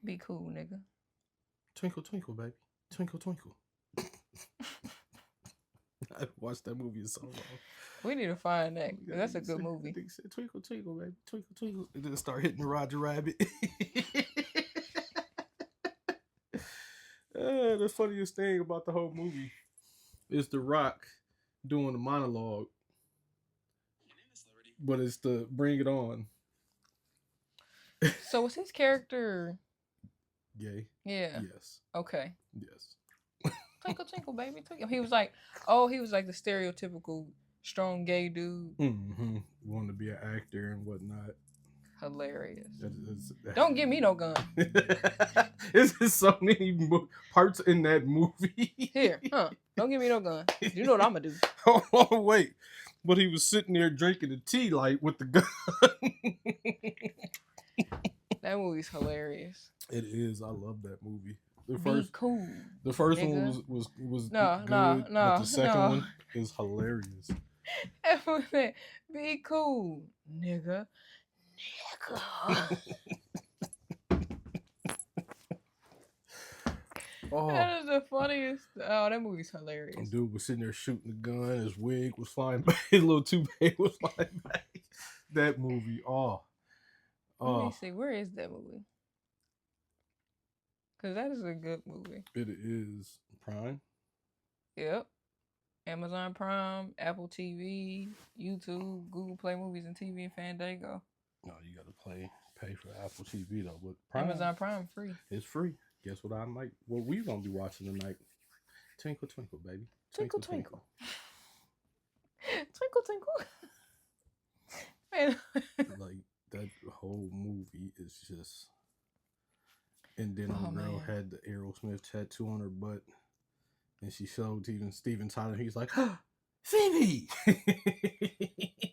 Be cool, nigga. Twinkle, twinkle, baby. Twinkle, twinkle. I watched that movie in so long. We need to find that. That's a good movie. They said, twinkle, twinkle, baby. Twinkle, twinkle. And then start hitting the Roger Rabbit. The funniest thing about the whole movie is The Rock doing the monologue. But it's the Bring It On. So was his character Gay? Yeah. Yes. Okay. Yes. Twinkle, twinkle, baby, twinkle. He was like the stereotypical strong gay dude. Mm-hmm. Wanted to be an actor and whatnot. Hilarious. Don't give me no gun. There's so many parts in that movie. Here, don't give me no gun. You know what I'm gonna do. Oh, wait. But he was sitting there drinking the tea light with the gun. That movie's hilarious. It is. I love that movie. The first one was good, but the second one is hilarious. Be cool, nigga. Oh. That is the funniest. Oh, that movie's hilarious. Dude was sitting there shooting the gun. His wig was flying back. His little toupee was flying back. That movie. Let me see. Where is that movie? Because that is a good movie. It is. Prime? Yep. Amazon Prime, Apple TV, YouTube, Google Play Movies and TV, and Fandango. No, you got to pay for Apple TV though. But Prime, Amazon Prime free. It's free. Guess what I might? What we gonna be watching tonight? Twinkle, twinkle, baby. Twinkle, twinkle. Twinkle, twinkle. Like that whole movie is just. And then the girl had the Aerosmith tattoo on her butt, and she showed even Steven Tyler. He's like, Phoebe.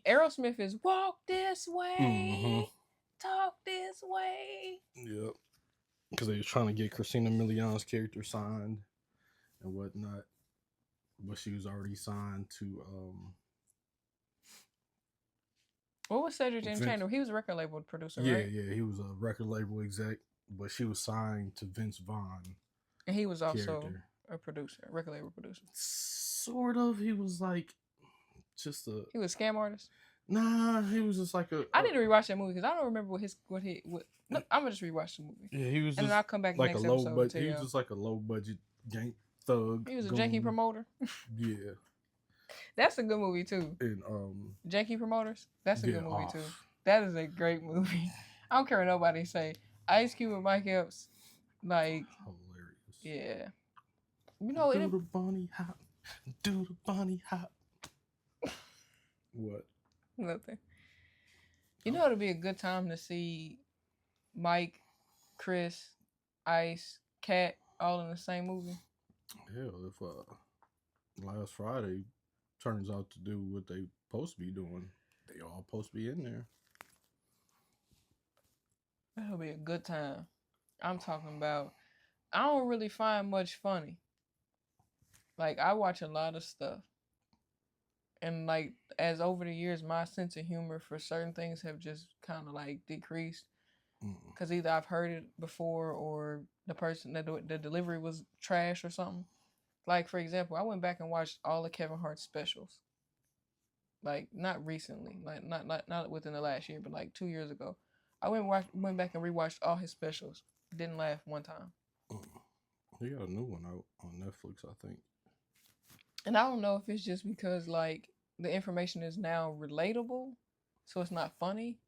Aerosmith is walk this way, talk this way. Yep. Because they was trying to get Christina Milian's character signed and whatnot, but she was already signed to. What was Cedric James Chandler? He was a record label producer, right? Yeah, he was a record label exec, but she was signed to Vince Vaughn. And he was also a producer, a record label producer. Sort of. He was like just a. He was a scam artist. Nah, he was just like a. I need to rewatch that movie because I don't remember what. No, I'm gonna just rewatch the movie. Yeah, he was. And then I'll come back like next a low episode. Budget. He was just like a low budget gang thug. He was a janky promoter. Yeah. That's a good movie too. And Janky Promoters. That's a good movie too. That is a great movie. I don't care what nobody say. Ice Cube and Mike Epps, like hilarious. Yeah. You know do the bunny hop. Do the bunny hop. What? Nothing. You know it'd be a good time to see Mike, Chris, Ice, Cat all in the same movie. Hell, if last Friday turns out to do what they supposed to be doing, they all supposed to be in there. That'll be a good time. I'm talking about, I don't really find much funny. Like, I watch a lot of stuff. And, like, as over the years, my sense of humor for certain things have just kind of, like, decreased. Because either I've heard it before or the person, the delivery was trash or something. Like, for example, I went back and watched all of Kevin Hart's specials. Like, not recently. Like, not within the last year, but, like, 2 years ago. I went back and rewatched all his specials. Didn't laugh one time. He got a new one out on Netflix, I think. And I don't know if it's just because, like, the information is now relatable, so it's not funny,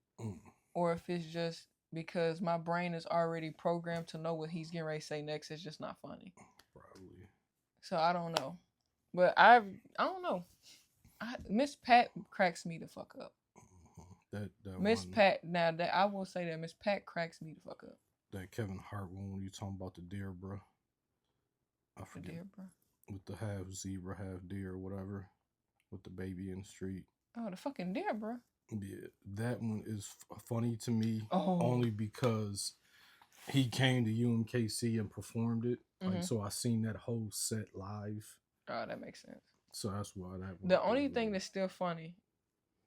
or if it's just because my brain is already programmed to know what he's getting ready to say next. It's just not funny. Probably. So I don't know. But I don't know. Miss Pat cracks me the fuck up. That Miss Pat, now that I will say that Miss Pat cracks me the fuck up. That Kevin Hart one when you talking about the deer, bro. I forget. The deer, bro. With the half zebra, half deer, whatever. With the baby in the street. Oh, the fucking deer, bro. Yeah, that one is funny to me only because he came to UMKC and performed it. Like, so I seen that whole set live. Oh, that makes sense. So that's why that one. The only thing that's still funny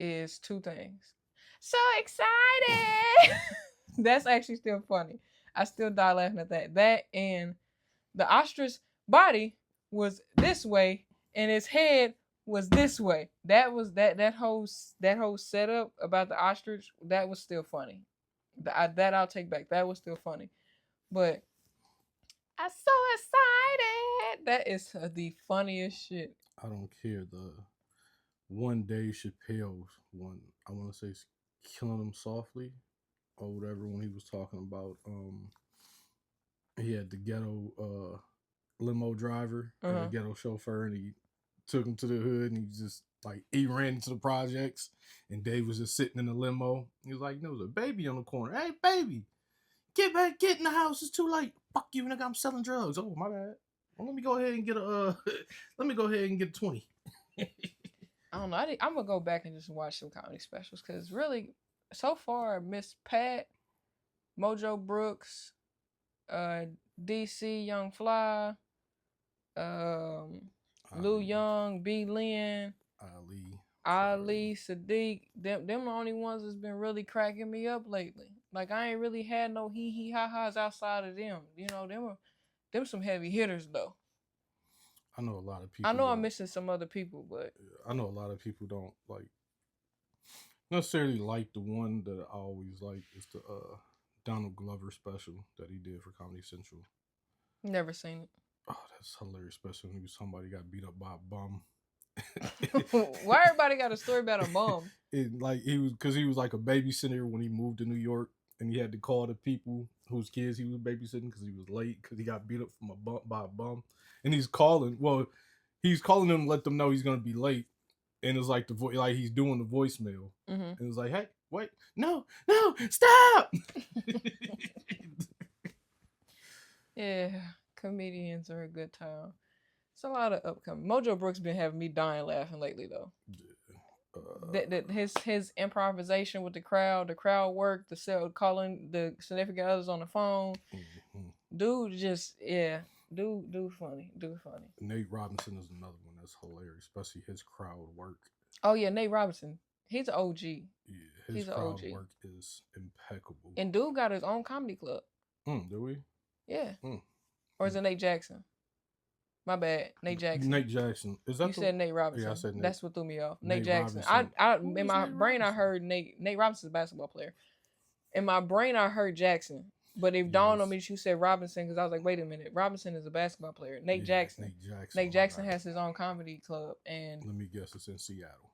is two things. So excited! That's actually still funny. I still die laughing at that. That and the ostrich body was this way and its head was this way. That was that whole setup about the ostrich. That was still funny. That I'll take back. That was still funny. But I'm so excited. That is the funniest shit. I don't care. The one Dave Chappelle's one, I want to say, it's Killing Him Softly or whatever. When he was talking about, he had the ghetto limo driver and the ghetto chauffeur, and he took him to the hood, and he just like he ran into the projects, and Dave was just sitting in the limo. He was like, "There was a baby on the corner. Hey, baby, get back, get in the house. It's too late. Fuck you, nigga. I'm selling drugs. Oh, my bad. Well, let me go ahead and get a let me go ahead and get 20." I don't know. I'm gonna go back and just watch some comedy specials because really, so far, Miss Pat, Mojo Brooks, DC Young Fly, Lou Young, B. Lynn, Ali Sadiq. Them the only ones that's been really cracking me up lately. Like I ain't really had no hee ha ha's outside of them. You know, them some heavy hitters though. I know a lot of people. I know I'm missing some other people, but I know a lot of people don't like necessarily like the one that I always like is the Donald Glover special that he did for Comedy Central. Never seen it. Oh, that's hilarious, especially when somebody got beat up by a bum. Why everybody got a story about a bum? Because he was like a babysitter when he moved to New York, and he had to call the people whose kids he was babysitting because he was late because he got beat up by a bum. And he's calling them to let them know he's gonna be late, and it's like like he's doing the voicemail, and it's like, hey, wait, no, stop. Yeah, comedians are a good time. It's a lot of upcoming. Mojo Brooks been having me dying laughing lately though. That his improvisation with the crowd work, calling the significant others on the phone. Dude, just Dude funny. Nate Robinson is another one that's hilarious, especially his crowd work. Oh yeah, Nate Robinson. He's an OG. Yeah, his crowd work is impeccable. And dude got his own comedy club. Do we? Yeah. Or is it Nate Jackson? My bad, Nate Jackson. Nate Jackson. Is that you said Nate Robinson? Yeah, I said Nate. That's what threw me off. Nate Jackson. I in my brain I heard Nate Robinson's a basketball player. In my brain I heard Jackson. But it dawned on me that you said Robinson because I was like, wait a minute, Robinson is a basketball player. Nate Jackson has his own comedy club, and let me guess, it's in Seattle.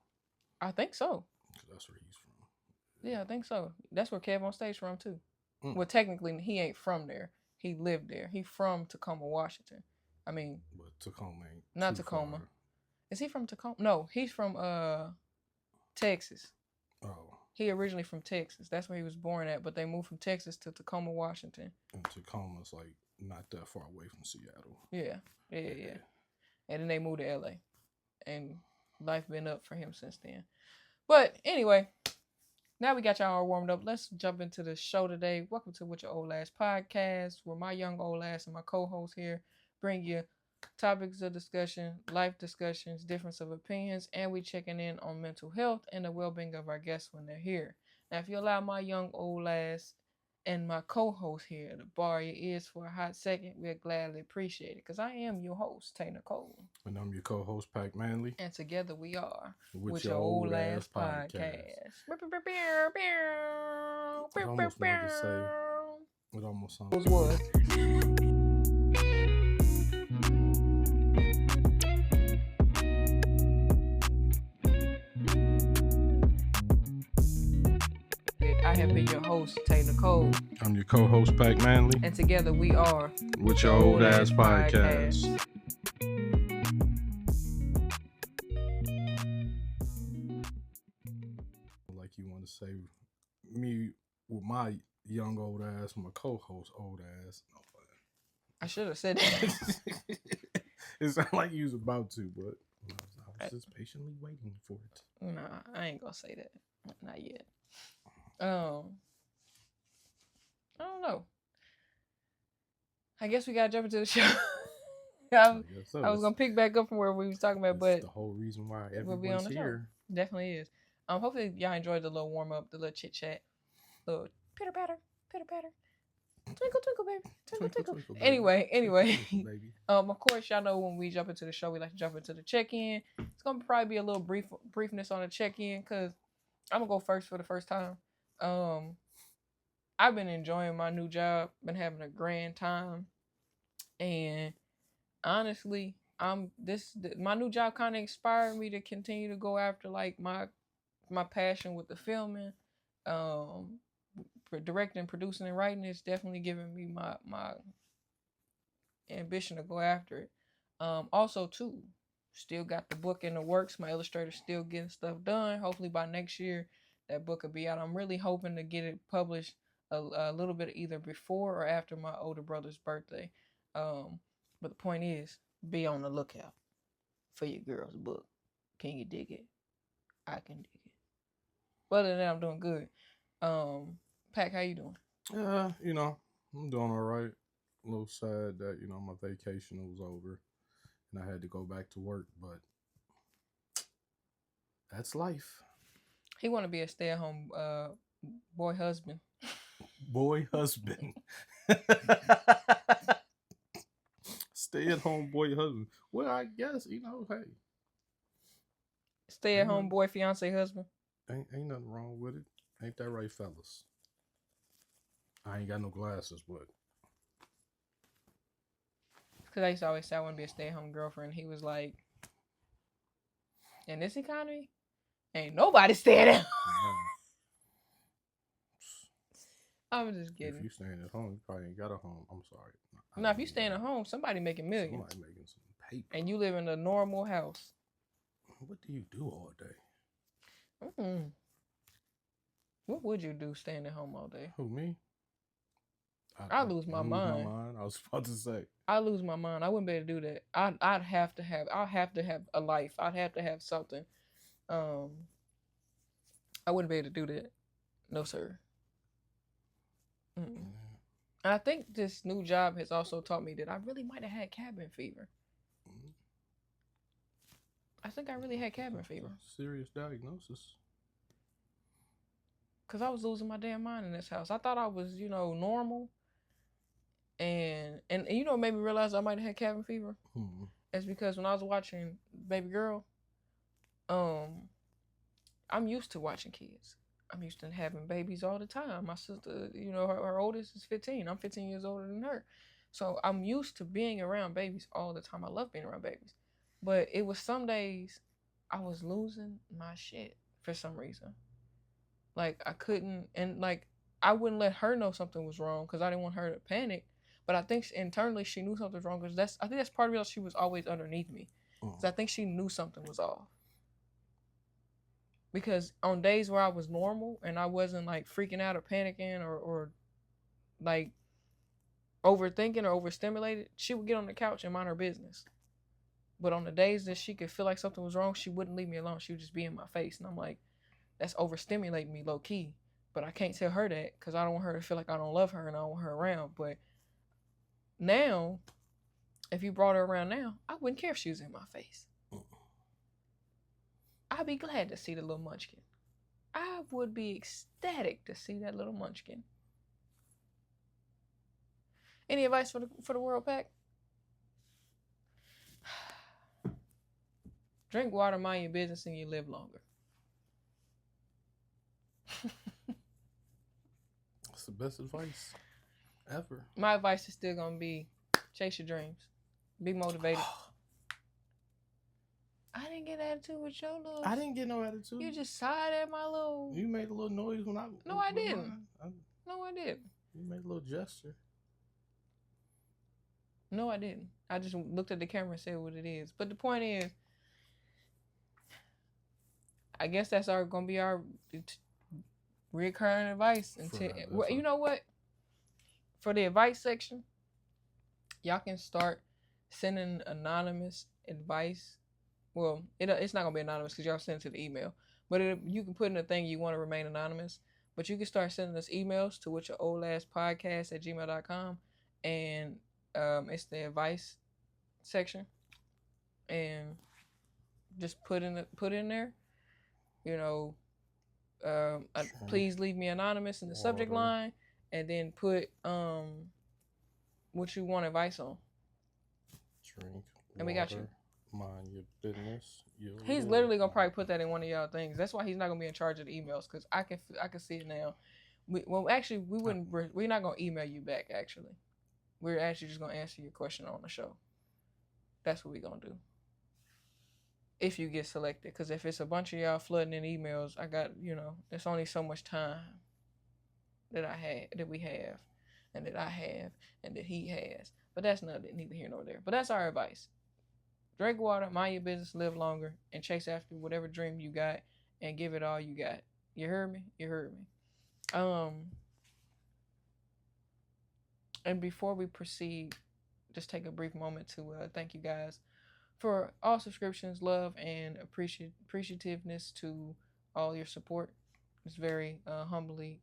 I think so. That's where he's from. Yeah, I think so. That's where Kev on Stage from too. Well, technically he ain't from there. He lived there. He from Tacoma, Washington. I mean, but Tacoma ain't not Tacoma. Far. Is he from Tacoma? No, he's from Texas. Oh. He originally from Texas. That's where he was born at, but they moved from Texas to Tacoma, Washington. And Tacoma's like not that far away from Seattle. Yeah. And then they moved to LA. And life been up for him since then. But anyway, now we got y'all all warmed up. Let's jump into the show today. Welcome to With Your Old Ass Podcast, where my young old ass and my co-host here bring you topics of discussion, life discussions, difference of opinions, and we checking in on mental health and the well-being of our guests when they're here. Now, if you allow my young old ass and my co-host here to borrow your ears for a hot second, we'll gladly appreciate it. Because I am your host, Tay Nicole. And I'm your co-host, Pac Manley. And together we are With Your Old Ass Podcast. I almost wanted to say, it almost sounds was. I have been your host, Tay Nicole. I'm your co-host, Pac Manley. And together we are With Your Old Ass Podcast. Like you want to say, me with my young old ass, my co-host old ass. No, I should have said that. It sounded like you was about to, but I was just patiently waiting for it. Nah, I ain't gonna say that. Not yet. I don't know. I guess we gotta jump into the show. I was gonna pick back up from where we was talking about, but the whole reason why everyone's on the here show. Definitely is. Hopefully y'all enjoyed the little warm up, the little chit chat, little pitter patter. Twinkle, twinkle, baby. Twinkle, twinkle. Twinkle, baby. Anyway. Twinkle, baby. Of course, y'all know when we jump into the show, we like to jump into the check-in. It's gonna probably be a little briefness on the check-in because I'm gonna go first for the first time. I've been enjoying my new job, been having a grand time, and honestly, my new job kind of inspired me to continue to go after like my passion with the filming, for directing, producing, and writing. It's definitely giving me my ambition to go after it. Also too, still got the book in the works. My illustrator's still getting stuff done. Hopefully by next year that book will be out. I'm really hoping to get it published a little bit either before or after my older brother's birthday. But the point is, be on the lookout for your girl's book. Can you dig it? I can dig it. But other than that, I'm doing good. Pac, how you doing? I'm doing all right. A little sad that, my vacation was over and I had to go back to work, but that's life. He want to be a stay-at-home boy husband. Boy husband. Stay-at-home boy husband. Well, I guess, hey. Stay-at-home boy fiance husband. Ain't nothing wrong with it. Ain't that right, fellas? I ain't got no glasses, but... Because I used to always say I want to be a stay-at-home girlfriend. He was like, in this economy, ain't nobody staying at home. I'm just kidding. If you staying at home, you probably ain't got a home. I'm sorry. No, if you staying at home, somebody making millions. Somebody making some paper. And you live in a normal house. What do you do all day? What would you do staying at home all day? Who, me? I lose my mind. I was about to say. I lose my mind. I wouldn't be able to do that. I'd have to have a life. I'd have to have something. I wouldn't be able to do that. No, sir. And I think this new job has also taught me that I really might have had cabin fever. I think I really had cabin fever. Serious diagnosis. Because I was losing my damn mind in this house. I thought I was, normal. And what made me realize I might have had cabin fever? It's because when I was watching Baby Girl, I'm used to watching kids. I'm used to having babies all the time. My sister, her oldest is 15. I'm 15 years older than her. So I'm used to being around babies all the time. I love being around babies. But it was some days I was losing my shit for some reason. Like, I couldn't, and like, I wouldn't let her know something was wrong because I didn't want her to panic. But I think internally she knew something was wrong because I think that's part of it. She was always underneath me. Because I think she knew something was off. Because on days where I was normal and I wasn't like freaking out or panicking or like overthinking or overstimulated, she would get on the couch and mind her business. But on the days that she could feel like something was wrong, she wouldn't leave me alone. She would just be in my face. And I'm like, that's overstimulating me low key. But I can't tell her that because I don't want her to feel like I don't love her and I don't want her around. But now, if you brought her around now, I wouldn't care if she was in my face. I'd be glad to see the little munchkin. I would be ecstatic to see that little munchkin. Any advice for the world, Pac? Drink water, mind your business, and you live longer. That's the best advice ever. My advice is still going to be chase your dreams. Be motivated. I didn't get attitude with your little... I didn't get no attitude. You just sighed at my little... You made a little noise when I... No, I didn't. No, I didn't. You made a little gesture. No, I didn't. I just looked at the camera and said what it is. But the point is, I guess that's going to be our recurring advice. You know what? For the advice section, y'all can start sending anonymous advice. Well, it's not going to be anonymous because y'all send it to the email. But you can put in a thing you want to remain anonymous. But you can start sending us emails to WitChaOlAsxPodcast@gmail.com. And it's the advice section. And just put in there, please leave me anonymous in the subject line. and then put what you want advice on. Drink and we got you. Mind your business. He's literally gonna probably put that in one of y'all things. That's why he's not gonna be in charge of the emails, because I can see it now. We're not gonna email you back. Actually, we're actually just gonna answer your question on the show. That's what we're gonna do. If you get selected, because if it's a bunch of y'all flooding in emails, I got, there's only so much time that we have, and that I have, and that he has. But that's neither here nor there. But that's our advice. Drink water, mind your business, live longer, and chase after whatever dream you got, and give it all you got. You heard me? You heard me. And before we proceed, just take a brief moment to thank you guys for all subscriptions, love, and appreciativeness to all your support. It's very humbly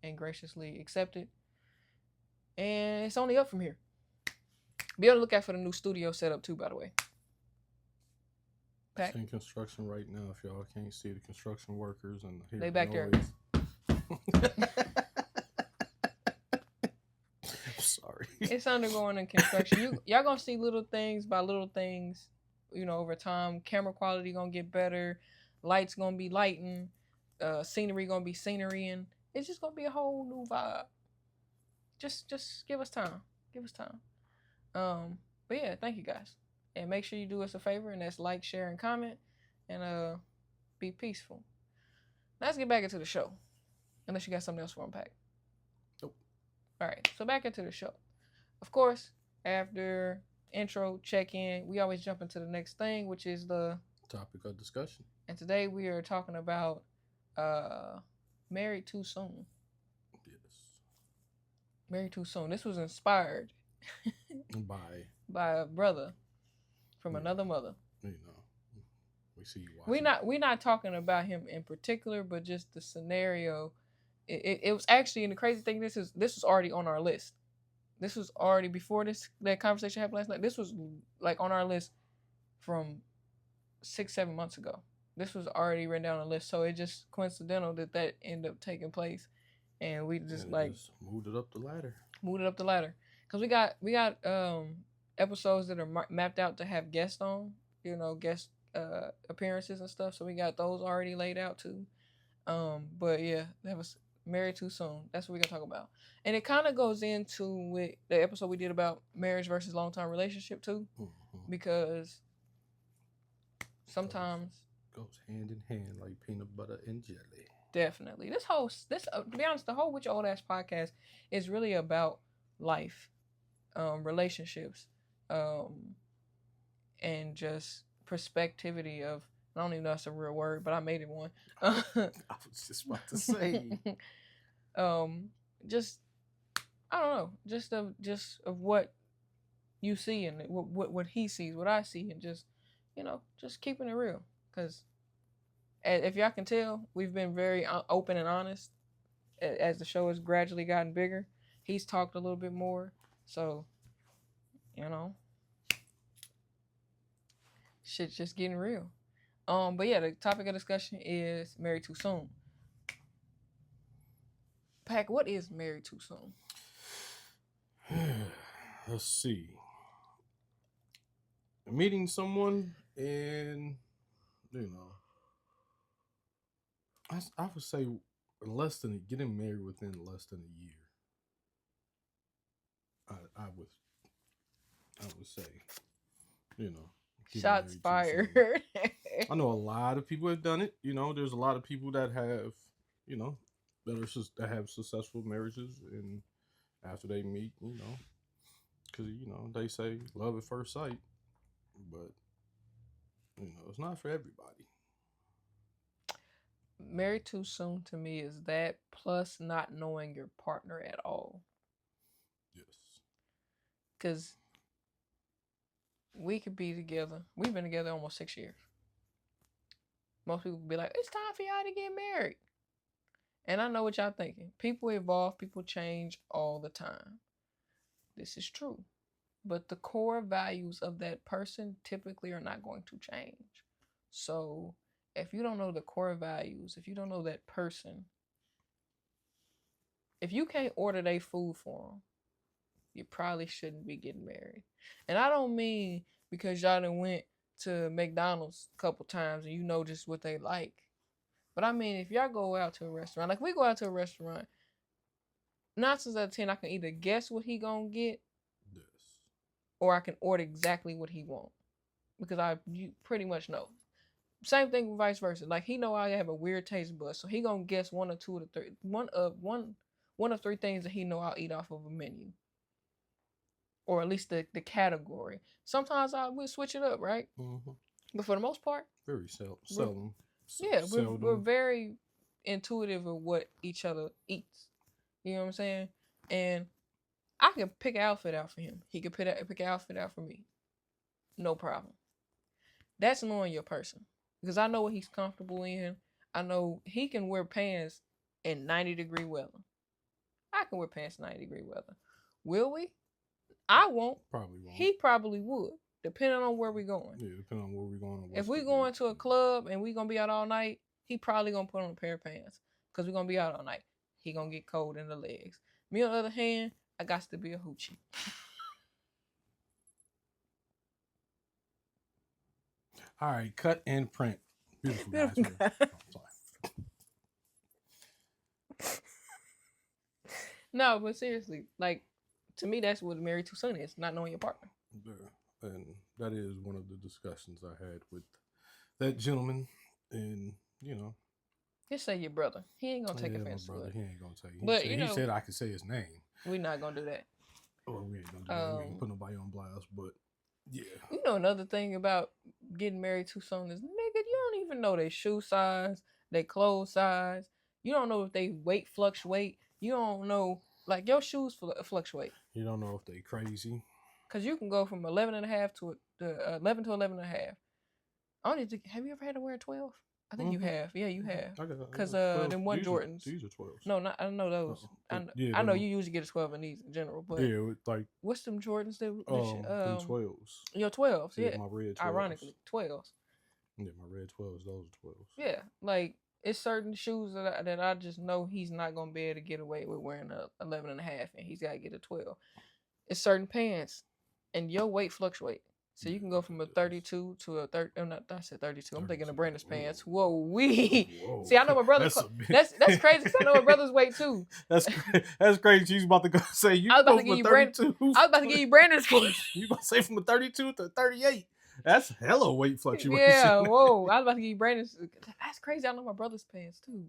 and graciously accepted. And it's only up from here. Be on the lookout for the new studio setup too, by the way. Pac? It's in construction right now. If y'all can't see the construction workers and hear they back noise. There. Sorry. It's undergoing in construction. Y'all gonna see little things by little things, over time. Camera quality gonna get better, lights gonna be lighting, scenery gonna be scenerying. It's just gonna be a whole new vibe. Just give us time. Give us time. But yeah, thank you guys. And make sure you do us a favor, and that's like, share, and comment, and be peaceful. Let's get back into the show. Unless you got something else for Pac. Nope. All right, so back into the show. Of course, after intro, check-in, we always jump into the next thing, which is the topic of discussion. And today we are talking about Married Too Soon. Yes. Married Too Soon. This was inspired by a brother from another mother. We see you watching. We're not talking about him in particular, but just the scenario. It was actually, and the crazy thing, this was already on our list. This was already before that conversation happened last night. This was like on our list from 6-7 months ago. This was already written down on the list, so it just coincidental that ended up taking place, and we just moved it up the ladder. Because we got episodes that are mapped out to have guests on, guest appearances and stuff. So we got those already laid out too. But yeah, that was Married Too Soon. That's what we're gonna talk about, and it kind of goes into with the episode we did about marriage versus long-term relationship too, because sometimes goes hand in hand like peanut butter and jelly. Definitely, to be honest, the whole WitChaOlAsxPodcast is really about life, relationships, and just perspectivity of. I don't even know if that's a real word, but I made it one. I was just about to say. Just I don't know, just of what you see and what he sees, what I see, and just keeping it real. Because if y'all can tell, we've been very open and honest as the show has gradually gotten bigger. He's talked a little bit more, so shit's just getting real. But yeah, the topic of discussion is Married Too Soon. Pac, what is Married Too Soon? Let's see. Meeting someone and, I would say getting married within less than a year. I would say, shots fired. I know a lot of people have done it. There's a lot of people that have, that have successful marriages, and after they meet, because they say love at first sight, but it's not for everybody. Married Too Soon to me is that, plus not knowing your partner at all. Yes. Because we could be together. We've been together almost 6 years. Most people be like, it's time for y'all to get married. And I know what y'all thinking. People evolve, people change all the time. This is true. But the core values of that person typically are not going to change. So if you don't know the core values, if you don't know that person, if you can't order their food for them, you probably shouldn't be getting married. And I don't mean because y'all done went to McDonald's a couple times and you know just what they like. But I mean, if y'all go out to a restaurant, like we go out to a restaurant, 9 times out of 10, I can either guess what he gonna get, yes, or I can order exactly what he want because you pretty much know. Same thing with vice versa. Like he know I have a weird taste bud, so he gonna guess one or two of the three, one of three things that he know I'll eat off of a menu, or at least the category. Sometimes I will switch it up, right? Mm-hmm. But for the most part, very seldom. Yeah, we're very intuitive of what each other eats. You know what I'm saying? And I can pick an outfit out for him. He can pick an outfit out for me. No problem. That's knowing your person. Because I know what he's comfortable in. I know he can wear pants in 90-degree weather. I can wear pants in 90-degree weather. Will we? I won't. Probably won't. He probably would. Depending on where we're going. Yeah, depending on where we're going. If we're going to a club and we're going to be out all night, he probably going to put on a pair of pants. Because we're going to be out all night. He going to get cold in the legs. Me, on the other hand, I got to be a hoochie. All right, cut and print. Beautiful guys. No, but seriously, like, to me, that's what married to son is, not knowing your partner. Yeah, and that is one of the discussions I had with that gentleman, and, you know. Just say your brother. He ain't going to take offense to it. He ain't going to take it. But, he said I could say his name. We're not going to do that. Oh, we ain't going to do that. We ain't put nobody on blast, but, yeah. You know another thing about getting married too soon is, nigga, you don't even know their shoe size, their clothes size. You don't know if they weight fluctuate. You don't know, like, your shoes fluctuate. You don't know if they crazy. Because you can go from 11.5 to 11 to 11.5. I don't think, have you ever had to wear a 12? I think you have. Yeah, you have. Because them one Jordans. These are 12s. No, I don't know those. I know you usually get a 12 in these in general, but yeah, like what's them Jordans? them 12s. Your 12s, yeah. My red 12s. Ironically, 12s. Yeah, my red 12s. Those are 12s. Yeah, like it's certain shoes that I just know he's not gonna be able to get away with wearing a 11.5, and he's got to get a 12. It's certain pants, and your weight fluctuate. So you can go from a 32 to a 30. I said 32. I'm thinking of Brandon's pants. Whoa. See, I know my brother's. That's crazy because I know my brother's weight too. That's crazy. She's about to go say you. I was about to give you Brandon. I was about to give you Brandon's weight. You about to say from a 32 to a 38. That's hella weight fluctuation. Yeah. Whoa. I was about to give you Brandon's. That's crazy. I know my brother's pants too.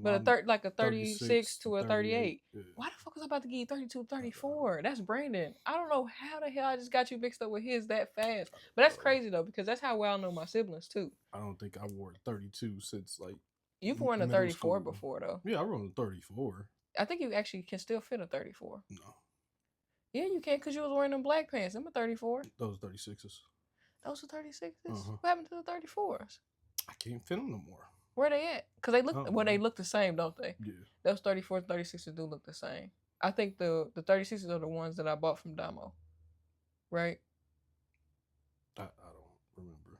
But a 36 to a 38. Yeah. Why the fuck was I about to give you 32, 34? That's Brandon. I don't know how the hell I just got you mixed up with his that fast. But that's crazy though, because that's how well I know my siblings too. I don't think I wore 32 since like. You've worn a 34 before though. Yeah, I wore a 34. I think you actually can still fit a 34. No. Yeah, you can because you was wearing them black pants. Them a 34. Those 36s. Those are 36s? What happened to the 34s? I can't fit them no more. Where they at? Because they look they look the same, don't they? Yeah. Those 34s, 36s do look the same. I think the 36s are the ones that I bought from Damo. Right? I don't remember.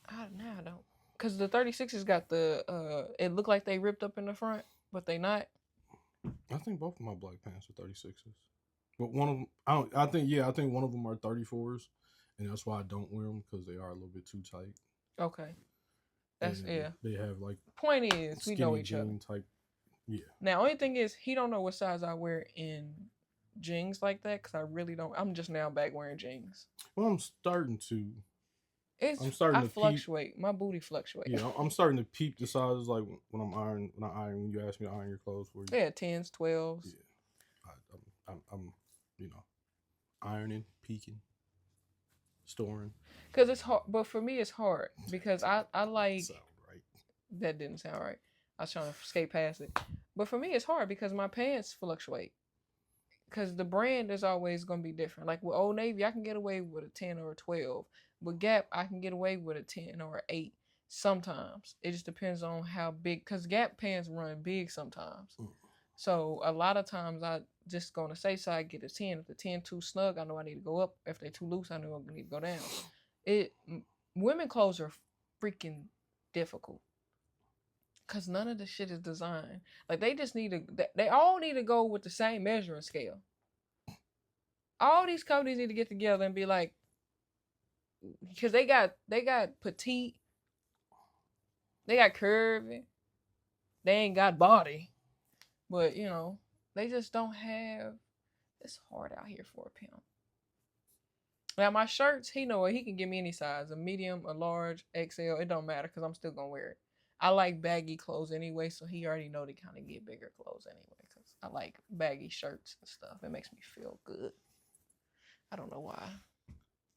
I don't. Because the 36s got the, it looked like they ripped up in the front, but they not. I think both of my black pants are 36s. But one of them, I think one of them are 34s. And that's why I don't wear them, because they are a little bit too tight. Okay. That's, yeah. They have like. Point is, we know each other. Type. Yeah. Now, only thing is, he don't know what size I wear in jeans like that, because I really don't. I'm just now back wearing jeans. Well, I'm starting to. I fluctuate. My booty fluctuates. Yeah, I'm starting to peep the sizes, like when when you ask me to iron your clothes for you. Yeah, 10s, 12s. Yeah. I'm ironing, peeking, storing. Because it's hard, but for me it's hard because I like. Sound right. That didn't sound right. I was trying to skate past it, but for me it's hard because my pants fluctuate. Because the brand is always going to be different. Like with Old Navy, I can get away with a 10 or a 12. With Gap, I can get away with a 10 or an 8 sometimes. It just depends on how big, because Gap pants run big sometimes. So a lot of times I just going to say side get a 10. If the 10 too snug, I know I need to go up. If they too loose, I know I need to go down. Women clothes are freaking difficult. Cause none of the shit is designed. Like they just need to. They all need to go with the same measuring scale. All these companies need to get together and be like, because they got petite, they got curvy, they ain't got body, but you know they just don't have. It's hard out here for a pimp. Now my shirts, he know it. He can give me any size, a medium, a large, XL. It don't matter because I'm still gonna wear it. I like baggy clothes anyway, so he already know to kind of get bigger clothes anyway. Because I like baggy shirts and stuff. It makes me feel good. I don't know why.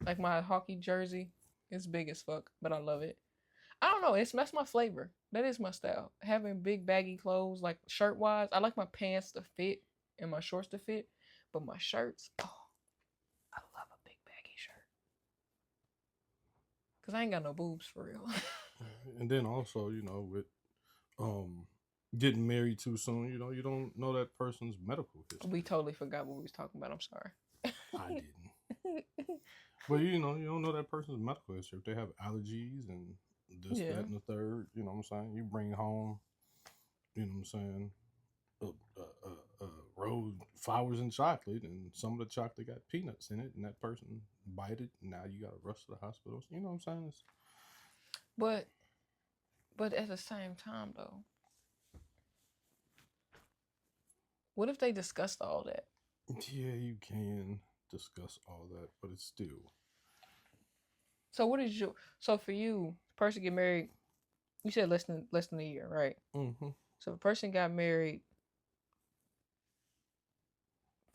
Like my hockey jersey is big as fuck, but I love it. I don't know. That's my flavor. That is my style. Having big baggy clothes, like shirt wise. I like my pants to fit and my shorts to fit, but my shirts, oh, I love a big baggy shirt. Cause I ain't got no boobs for real. And then also, with getting married too soon, you don't know that person's medical history. We totally forgot what we was talking about. I'm sorry. I didn't. But you don't know that person's medical history. If they have allergies and this, that, and the third, you know what I'm saying? You bring home, you know what I'm saying, rose flowers and chocolate, and some of the chocolate got peanuts in it, and that person bite it, and now you got to rush to the hospital. You know what I'm saying? But at the same time, though, what if they discussed all that? Yeah, you can discuss all that, but it's still. So so for you, person get married, you said less than a year, right? Mm-hmm. So if a person got married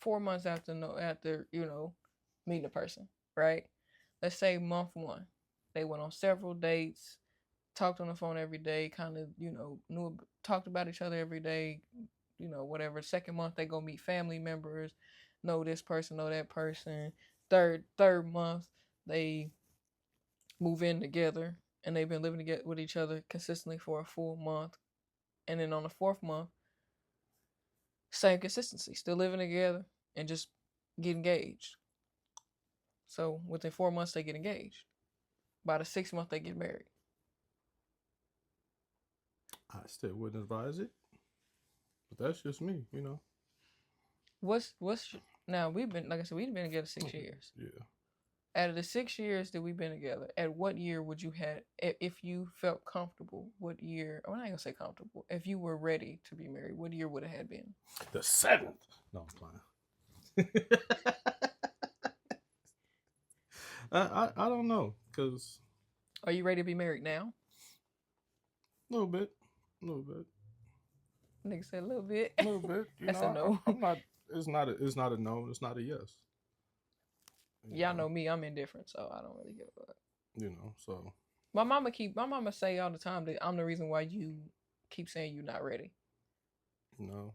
4 months after meeting a person, right? Let's say month 1, they went on several dates, talked on the phone every day, kind of talked about each other every day, whatever. Second month they go meet family members, know this person, know that person. Third month they move in together, and they've been living together with each other consistently for a full month. And then on the 4th month, same consistency, still living together and just get engaged. So within 4 months they get engaged. By the 6th month they get married. I still wouldn't advise it, but that's just me, What's now we've been, like I said, we've been together 6 years. Yeah. Out of the 6 years that we've been together, at what year would you have, if you felt comfortable, what year, I'm not gonna say comfortable, if you were ready to be married, what year would it have been? The 7th. No, I'm playing. I don't know, because. Are you ready to be married now? A little bit. Nigga said a little bit. A little bit. That's a no. I'm not. It's not a no. It's not a yes. Y'all know me. I'm indifferent, so I don't really give a fuck. So. My mama say all the time that I'm the reason why you keep saying you're not ready. No.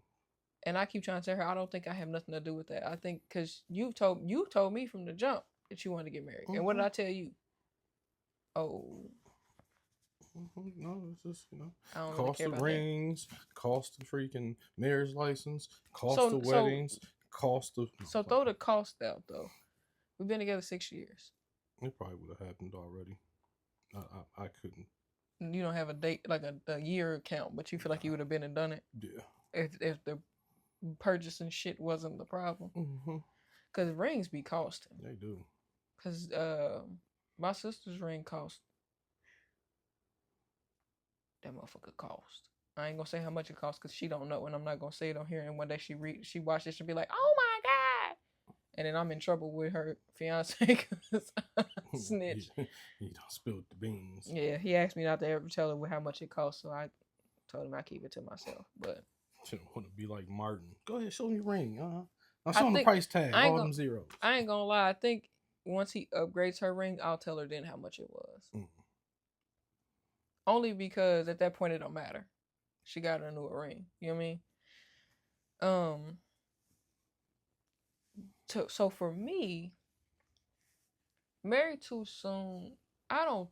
And I keep trying to tell her I don't think I have nothing to do with that. I think because you told me from the jump that you wanted to get married. Mm-hmm. And what did I tell you? Oh. No, it's just cost really of rings, cost of freaking marriage license, cost of weddings, cost of. So throw the cost out though. We've been together 6 years. It probably would have happened already. I couldn't. You don't have a date, like a year count, but you feel like you would have been and done it. Yeah. If the purchasing shit wasn't the problem. Mm-hmm. Cause rings be costing. They do. Cause my sister's ring cost. That motherfucker cost. I ain't gonna say how much it costs because she don't know, and I'm not gonna say it on here. And one day she watched it, she'll be like, "Oh my god!" And then I'm in trouble with her fiance because I snitched. He don't spill the beans. Yeah, he asked me not to ever tell her how much it costs, so I told him I keep it to myself. But you don't want to be like Martin. Go ahead, show me your ring. I'll show him the price tag. All them zeros. I ain't gonna lie. I think once he upgrades her ring, I'll tell her then how much it was. Mm. Only because at that point it don't matter. She got a new ring. You know what I mean? So for me, married too soon, I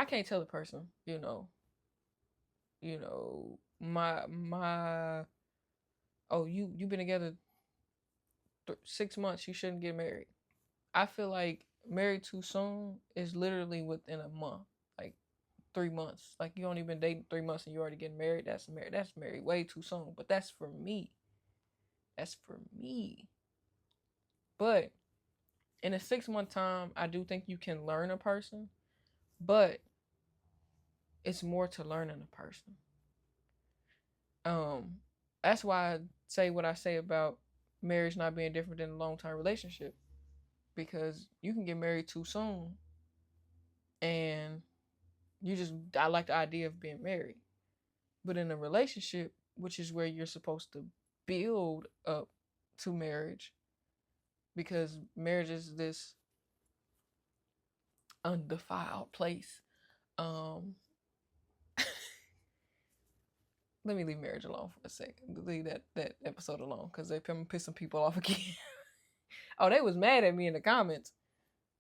can't tell the person, you've been together 6 months, you shouldn't get married. I feel like married too soon is literally within a month, like 3 months. Like you only been dating 3 months and you already getting married. That's married. That's married way too soon. But that's for me. That's for me. But in a 6 month time, I do think you can learn a person, but it's more to learning a person. That's why I say what I say about marriage not being different than a long term relationship. Because you can get married too soon and I like the idea of being married. But in a relationship, which is where you're supposed to build up to marriage, because marriage is this undefiled place. Let me leave marriage alone for a second. Leave that episode alone because they're pissing people off again. Oh, they was mad at me in the comments.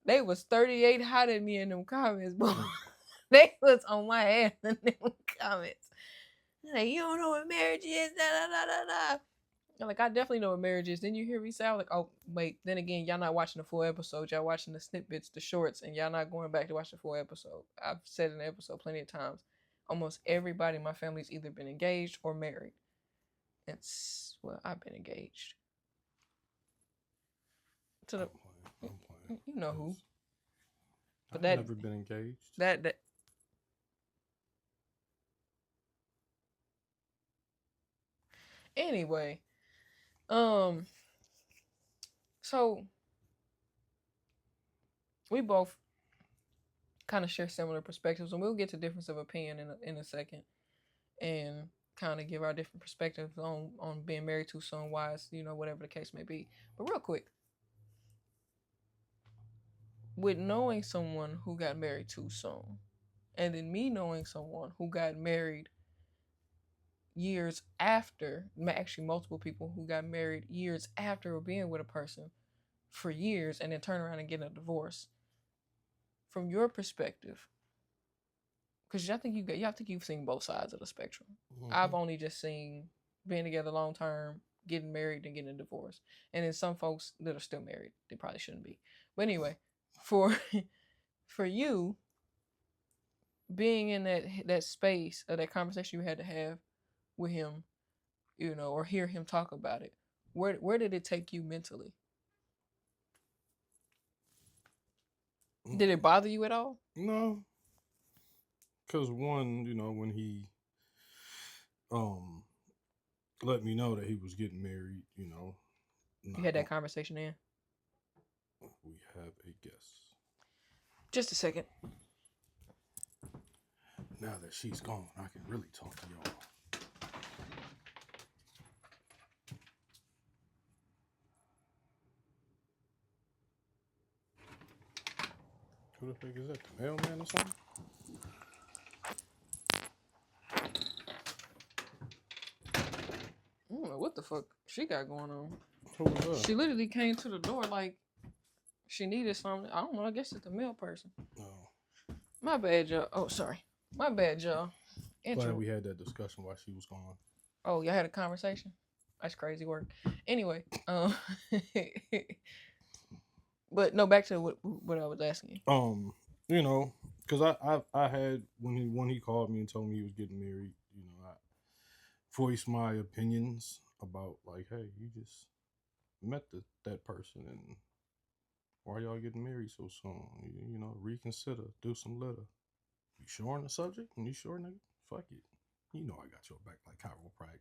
They was 38 hot at me in them comments, boy. They was on my ass in them comments. Like, you don't know what marriage is, da da da da da. I'm like, I definitely know what marriage is. Then you hear me say, like, oh, wait. Then again, y'all not watching the full episode. Y'all watching the snippets, the shorts, and y'all not going back to watch the full episode. I've said in the episode plenty of times. Almost everybody in my family's either been engaged or married. I've been engaged. To the, I'm playing. You know who. But I've never been engaged. That Anyway, so we both kind of share similar perspectives, and we'll get to difference of opinion in a second, and kind of give our different perspectives on being married too soon, wise, whatever the case may be. But real quick, with knowing someone who got married too soon, and then me knowing someone who got married years after, actually multiple people who got married years after being with a person for years and then turn around and get a divorce. From your perspective, because I think you've seen both sides of the spectrum. Mm-hmm. I've only just seen being together long term, getting married, and getting a divorce. And then some folks that are still married, they probably shouldn't be. But anyway, for you, being in that space or that conversation you had to have with him, or hear him talk about it, where did it take you mentally? Did it bother you at all? No. Because one, when he let me know that he was getting married, You had that conversation in? We have a guest. Just a second. Now that she's gone, I can really talk to y'all. Who the fuck is that? The mailman or something? I don't know what the fuck she got going on. Who was that? She literally came to the door like she needed something. I don't know. I guess it's the mail person. Oh. My bad, y'all. Oh, sorry. My bad, y'all. Glad we had that discussion while she was gone. Oh, y'all had a conversation? That's crazy work. Anyway, but no, back to what I was asking you. Because I had when he called me and told me he was getting married, I voiced my opinions about like, hey, you just met that person and why y'all getting married so soon? Reconsider, do some litter. You sure on the subject? And you sure, nigga? Fuck it. I got your back like chiropractic.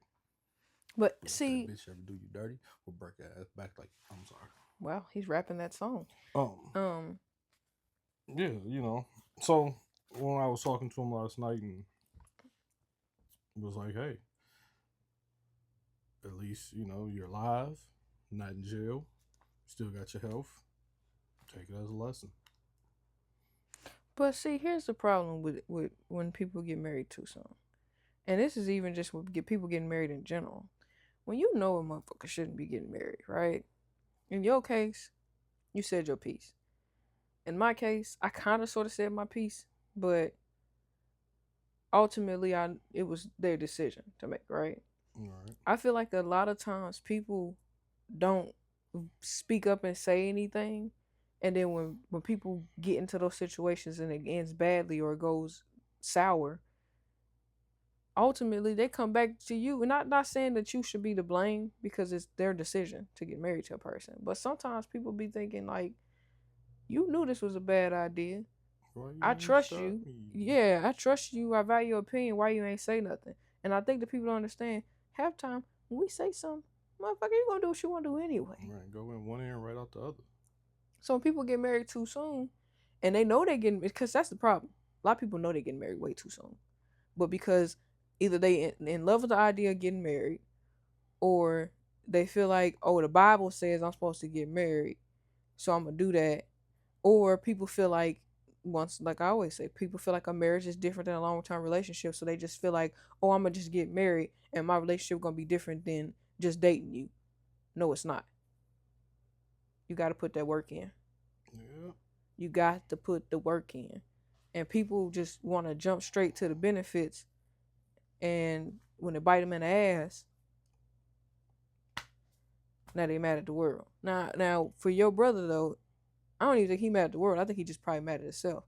But see, that bitch ever do you dirty or break your ass back like I'm sorry. Wow, he's rapping that song. Yeah, So when I was talking to him last night and it was like, hey, at least, you're alive, not in jail, still got your health. Take it as a lesson. But see, here's the problem with when people get married too soon. And this is even just with people getting married in general. When you know a motherfucker shouldn't be getting married, right? In your case, you said your piece. In my case, I kind of sort of said my piece, but ultimately it was their decision to make, right? Right. I feel like a lot of times people don't speak up and say anything, and then when people get into those situations and it ends badly or it goes sour, ultimately they come back to you. And not saying that you should be to blame, because it's their decision to get married to a person. But sometimes people be thinking like, you knew this was a bad idea. Why you I ain't trust stop you. me? Yeah, I trust you. I value your opinion. Why you ain't say nothing? And I think the people don't understand. Half time when we say something, motherfucker, you gonna do what you want to do anyway. Right, go in one ear and right out the other. So when people get married too soon, and they know they getting, because that's the problem. A lot of people know they getting married way too soon, but because either they in love with the idea of getting married, or they feel like, oh, the Bible says I'm supposed to get married, so I'm gonna do that. Or people feel like, once, like I always say, people feel like a marriage is different than a long-term relationship, so they just feel like, oh, I'm gonna just get married and my relationship gonna be different than just dating you. No, it's not. You got to put that work in. Yeah. You got to put the work in. And people just want to jump straight to the benefits, and when they bite them in the ass, now they mad at the world. Now for your brother though, I don't even think he mad at the world. I think he just probably mad at himself.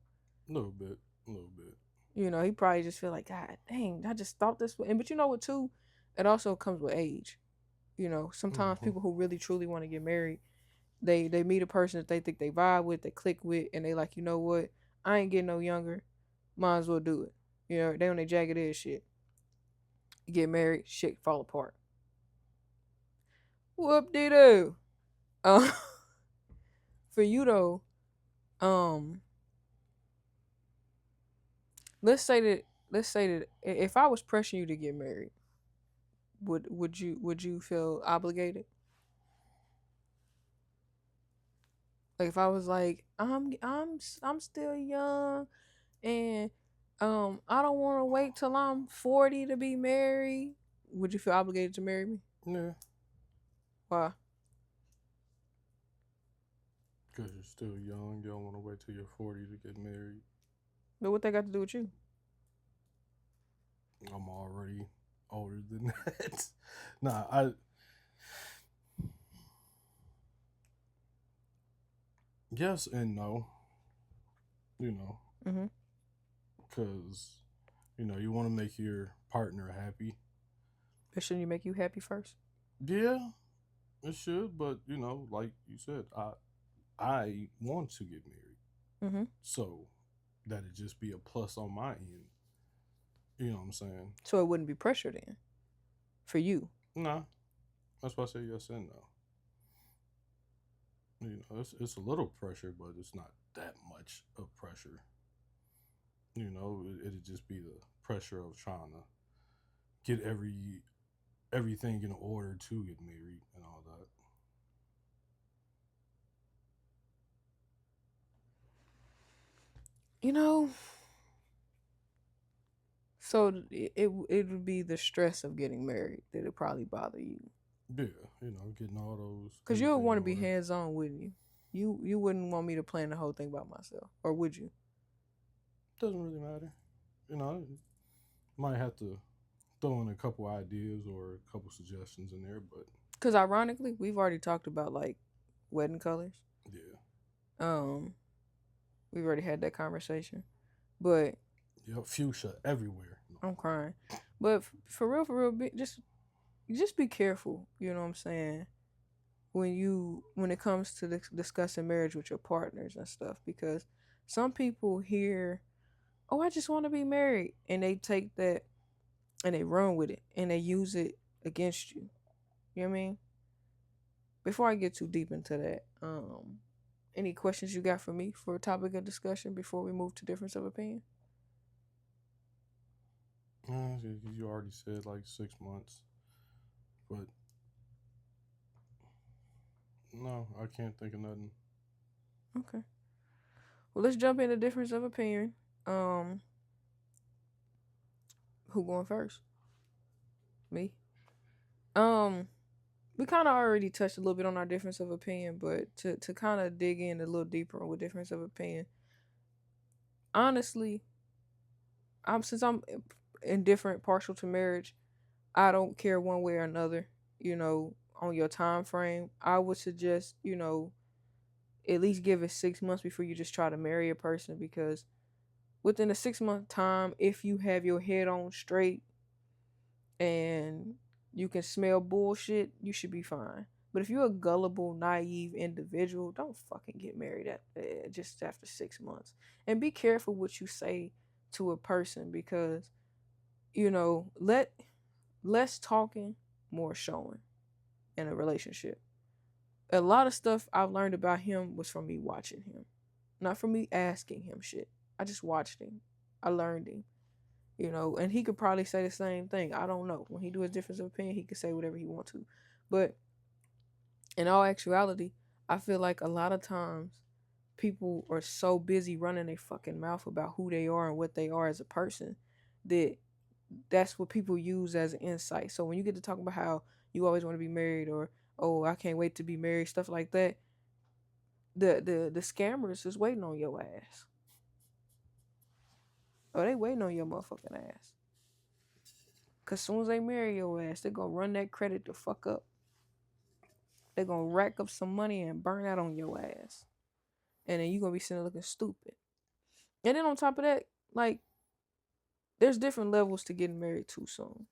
A little bit. A little bit. You know, he probably just feel like, God dang, I just thought this way. And but you know what too? It also comes with age. You know, sometimes Mm-hmm. people who really truly want to get married, they meet a person that they think they vibe with, they click with, and they like, you know what? I ain't getting no younger. Might as well do it. You know, they on their jagged edge shit. Get married, shit fall apart. Whoop de doo. Uh, for you though, um, let's say that if I was pressuring you to get married, would you feel obligated? Like if I was like, I'm still young, and I don't want to wait till I'm 40 to be married. Would you feel obligated to marry me? Yeah. Why? Because you're still young. You don't want to wait till you're 40 to get married. But what they got to do with you? I'm already older than that. Nah, I. Yes and no. You know, Mm-hmm. because, you want to make your partner happy. But shouldn't you make you happy first? Yeah, it should, but, like you said, I want to get married. Mm-hmm. So that it just be a plus on my end. You know what I'm saying? So it wouldn't be pressure then for you. Nah, that's why I say yes and no. It's a little pressure, but it's not that much of pressure. It'd just be the pressure of trying to get everything in order to get married and all that. You know, so it would be the stress of getting married that would probably bother you. Yeah, getting all those Cause you would everything want in to be order. hands on, wouldn't you? You wouldn't want me to plan the whole thing by myself, or would you? Doesn't really matter. Might have to throw in a couple ideas or a couple suggestions in there, but Cause ironically, we've already talked about like wedding colors. yeah, Um, we've already had that conversation, but fuchsia everywhere. No. I'm crying. But for real, just be careful. You know what I'm saying? When it comes to discussing marriage with your partners and stuff, because some people hear, "Oh, I just want to be married," and they take that and they run with it and they use it against you. You know what I mean? Before I get too deep into that, any questions you got for me for a topic of discussion before we move to difference of opinion? You already said like 6 months, but no, I can't think of nothing. Okay. Well, let's jump into difference of opinion. Um, who going first? Me. Um, we kind of already touched a little bit on our difference of opinion, but to kind of dig in a little deeper with difference of opinion, honestly, since I'm indifferent, partial to marriage, I don't care one way or another. You know, on your time frame, I would suggest at least give it 6 months before you just try to marry a person, because within a 6 month time, if you have your head on straight and you can smell bullshit, you should be fine. But if you're a gullible, naive individual, don't fucking get married at just after 6 months. And be careful what you say to a person, because less talking, more showing in a relationship. A lot of stuff I've learned about him was from me watching him, not from me asking him shit. I just watched him. I learned him. And he could probably say the same thing. I don't know. When he do his difference of opinion, he could say whatever he want to. But in all actuality, I feel like a lot of times people are so busy running their fucking mouth about who they are and what they are as a person that that's what people use as an insight. So when you get to talk about how you always want to be married, or oh, I can't wait to be married, stuff like that, the scammers is waiting on your ass. Oh, they waiting on your motherfucking ass. Cause soon as they marry your ass, they're gonna run that credit the fuck up. They're gonna rack up some money and burn out on your ass. And then you gonna be sitting there looking stupid. And then on top of that, like, there's different levels to getting married too soon.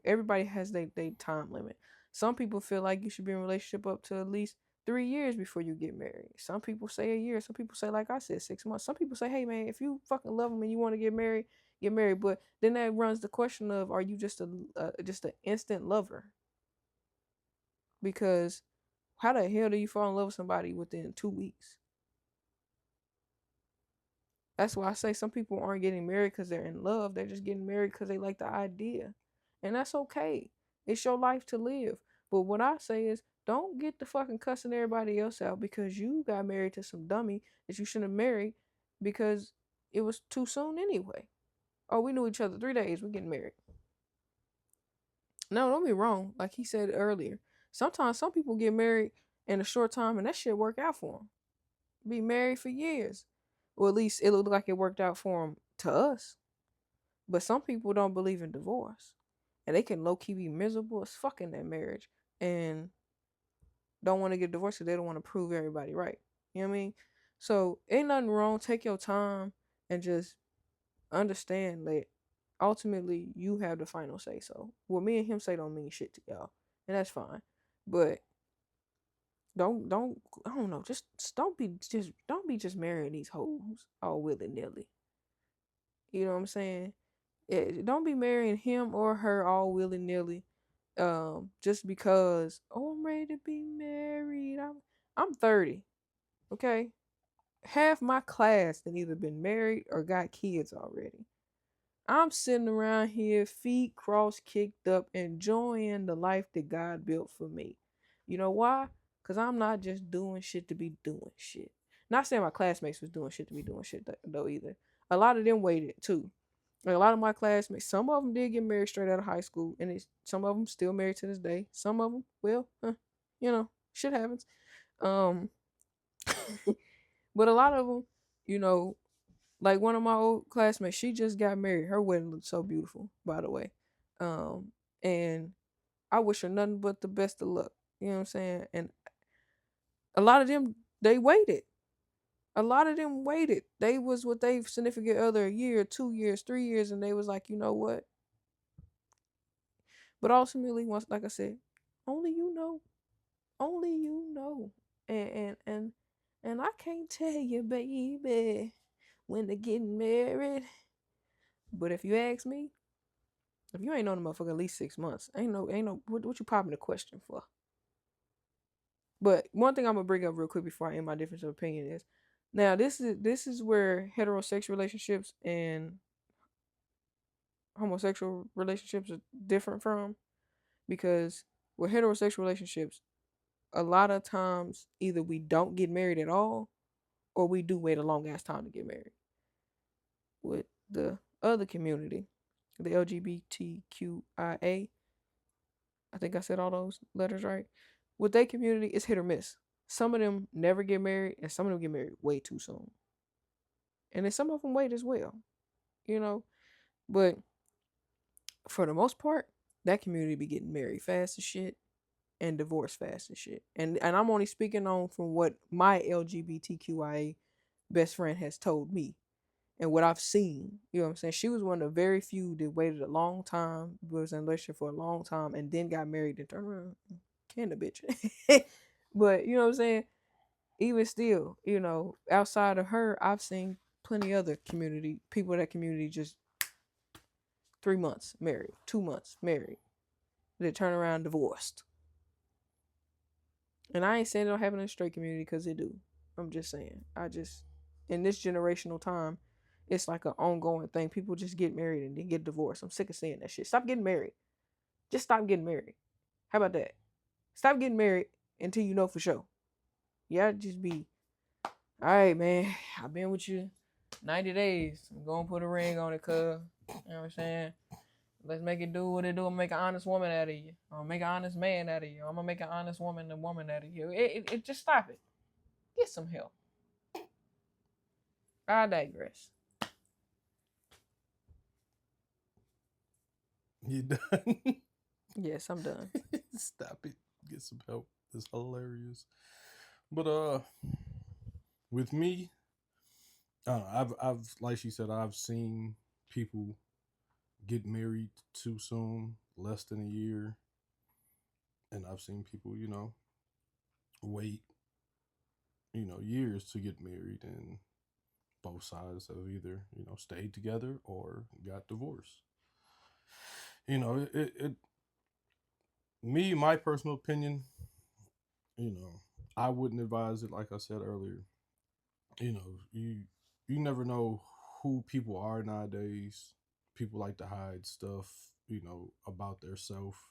Everybody has their time limit. Some people feel like you should be in a relationship up to at least 3 years before you get married. Some people say a year. Some people say, like I said, 6 months. Some people say, hey man, if you fucking love them and you want to get married, get married. But then that runs the question of, are you just an instant lover? Because how the hell do you fall in love with somebody within 2 weeks? That's why I say some people aren't getting married because they're in love. They're just getting married because they like the idea. And that's okay. It's your life to live. But what I say is, don't get the fucking cussing everybody else out because you got married to some dummy that you shouldn't have married, because it was too soon anyway. Oh, we knew each other 3 days. We're getting married. No, don't be wrong. Like he said earlier, sometimes some people get married in a short time and that shit work out for them. Be married for years. Or at least it looked like it worked out for them to us. But some people don't believe in divorce. And they can low-key be miserable as fuck in that marriage. And don't want to get divorced because they don't want to prove everybody right. You know what I mean? So ain't nothing wrong. Take your time and just understand that ultimately you have the final say. So what me and him say don't mean shit to y'all. And that's fine. But don't I don't know, just don't be just marrying these hoes all willy-nilly. You know what I'm saying? Don't be marrying him or her all willy-nilly just because, oh, I'm ready to be married. I'm 30. Okay? Half my class that either been married or got kids already. I'm sitting around here, feet cross-kicked up, enjoying the life that God built for me. You know why? Because I'm not just doing shit to be doing shit. Not saying my classmates was doing shit to be doing shit though either. A lot of them waited too. Like a lot of my classmates, some of them did get married straight out of high school, and some of them still married to this day. Some of them, well, shit happens. Um, but a lot of them, you know, like one of my old classmates, she just got married. Her wedding looked so beautiful, by the way. And I wish her nothing but the best of luck. You know what I'm saying? And a lot of them, they waited. A lot of them waited. They was with their significant other a year, 2 years, 3 years, and they was like, you know what? But ultimately, once, like I said, only you know. Only you know. And I can't tell you, baby, when to get married. But if you ask me, if you ain't known the motherfucker at least 6 months, ain't no what you popping the question for? But one thing I'm gonna bring up real quick before I end my difference of opinion is, now this is where heterosexual relationships and homosexual relationships are different from, because with heterosexual relationships, a lot of times either we don't get married at all or we do wait a long ass time to get married. With the other community, the LGBTQIA, I think I said all those letters right. With their community, it's hit or miss. Some of them never get married, and some of them get married way too soon. And then some of them wait as well, you know. But for the most part, that community be getting married fast as shit and divorced fast as shit. And I'm only speaking on from what my LGBTQIA best friend has told me. and what I've seen. You know what I'm saying? She was one of the very few that waited a long time, was in a relationship for a long time, and then got married and turned around. Can the bitch. But you know what I'm saying? Even still, you know, outside of her, I've seen plenty other community people, that community just 3 months married, 2 months married, they turn around divorced. And I ain't saying it don't happen in the straight community, because it do. I'm just saying. In this generational time, it's like an ongoing thing. People just get married and then get divorced. I'm sick of saying that shit. Stop getting married. Just stop getting married. How about that? Stop getting married until you know for sure. Yeah, just be, all right, man, I've been with you 90 days. I'm going to put a ring on it, cuz. You know what I'm saying? Let's make it do what it do. I'm gonna make an honest woman out of you. I'm gonna make an honest man out of you. I'm gonna make an honest woman and woman out of you. It just stop it. Get some help. I digress. You done? Yes, I'm done. Stop it. Get some help. It's hilarious. But with me, I've like she said, I've seen people get married too soon, less than a year, and I've seen people, wait, years to get married, and both sides have either, stayed together or got divorced. It me, my personal opinion, you know, I wouldn't advise it. Like I said earlier, you know, you never know who people are nowadays. People like to hide stuff, about their self,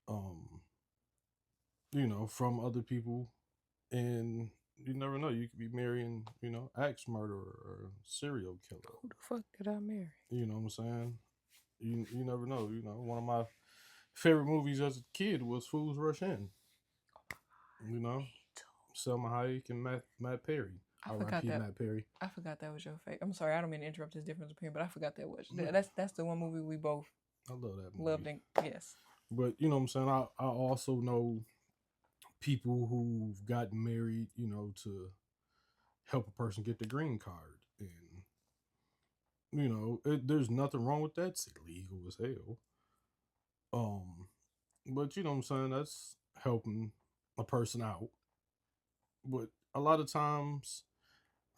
um, from other people, and you never know. You could be marrying, axe murderer or serial killer. Who the fuck did I marry? You know what I'm saying? You never know. One of my favorite movies as a kid was Fools Rush In. You know, Selma Hayek and Matt Perry. I forgot R.I.P. that. Matt Perry. I forgot that was your favorite. I'm sorry, I don't mean to interrupt this difference of opinion, but I forgot that was. That's the one movie we both I love that movie. loved. And yes. But you know what I'm saying? I also know people who've gotten married, to help a person get the green card. And, there's nothing wrong with that. It's illegal as hell. But you know what I'm saying? That's helping a person out. But a lot of times,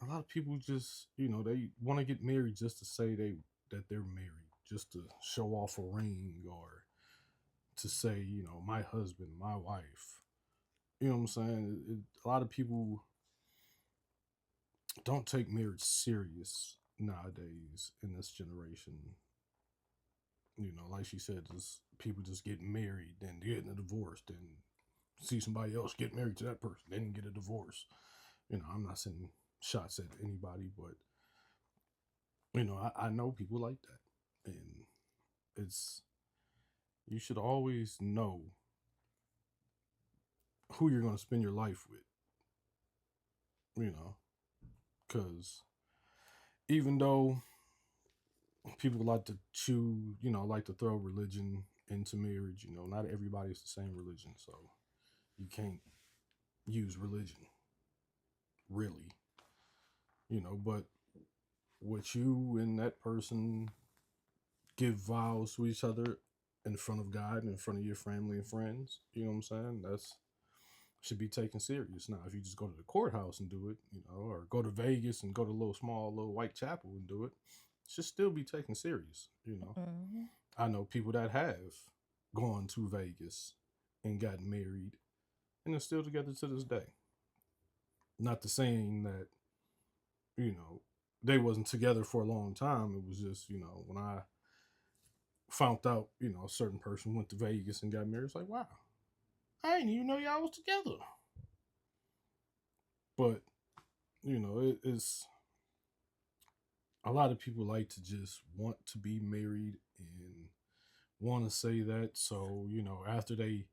a lot of people just, they want to get married just to say that they're married, just to show off a ring, or to say, my husband, my wife. You know what I'm saying? A lot of people don't take marriage serious nowadays in this generation. Like she said, just people just get married, then getting a divorce, then see somebody else get married to that person, then get a divorce. I'm not sending shots at anybody, but I know people like that, and it's you should always know who you're going to spend your life with. Because even though people like to like to throw religion into marriage, not everybody's the same religion, so you can't use religion, really. But what you and that person give vows to each other in front of God, in front of your family and friends, you know what I'm saying? That's should be taken serious. Now, if you just go to the courthouse and do it, or go to Vegas and go to a little white chapel and do it, should still be taken serious. Mm-hmm. I know people that have gone to Vegas and got married and are still together to this day. Not the saying that, they wasn't together for a long time. It was just, when I found out, a certain person went to Vegas and got married, it's like, wow, I didn't even know y'all was together. But, it's a lot of people like to just want to be married and want to say that. So, after they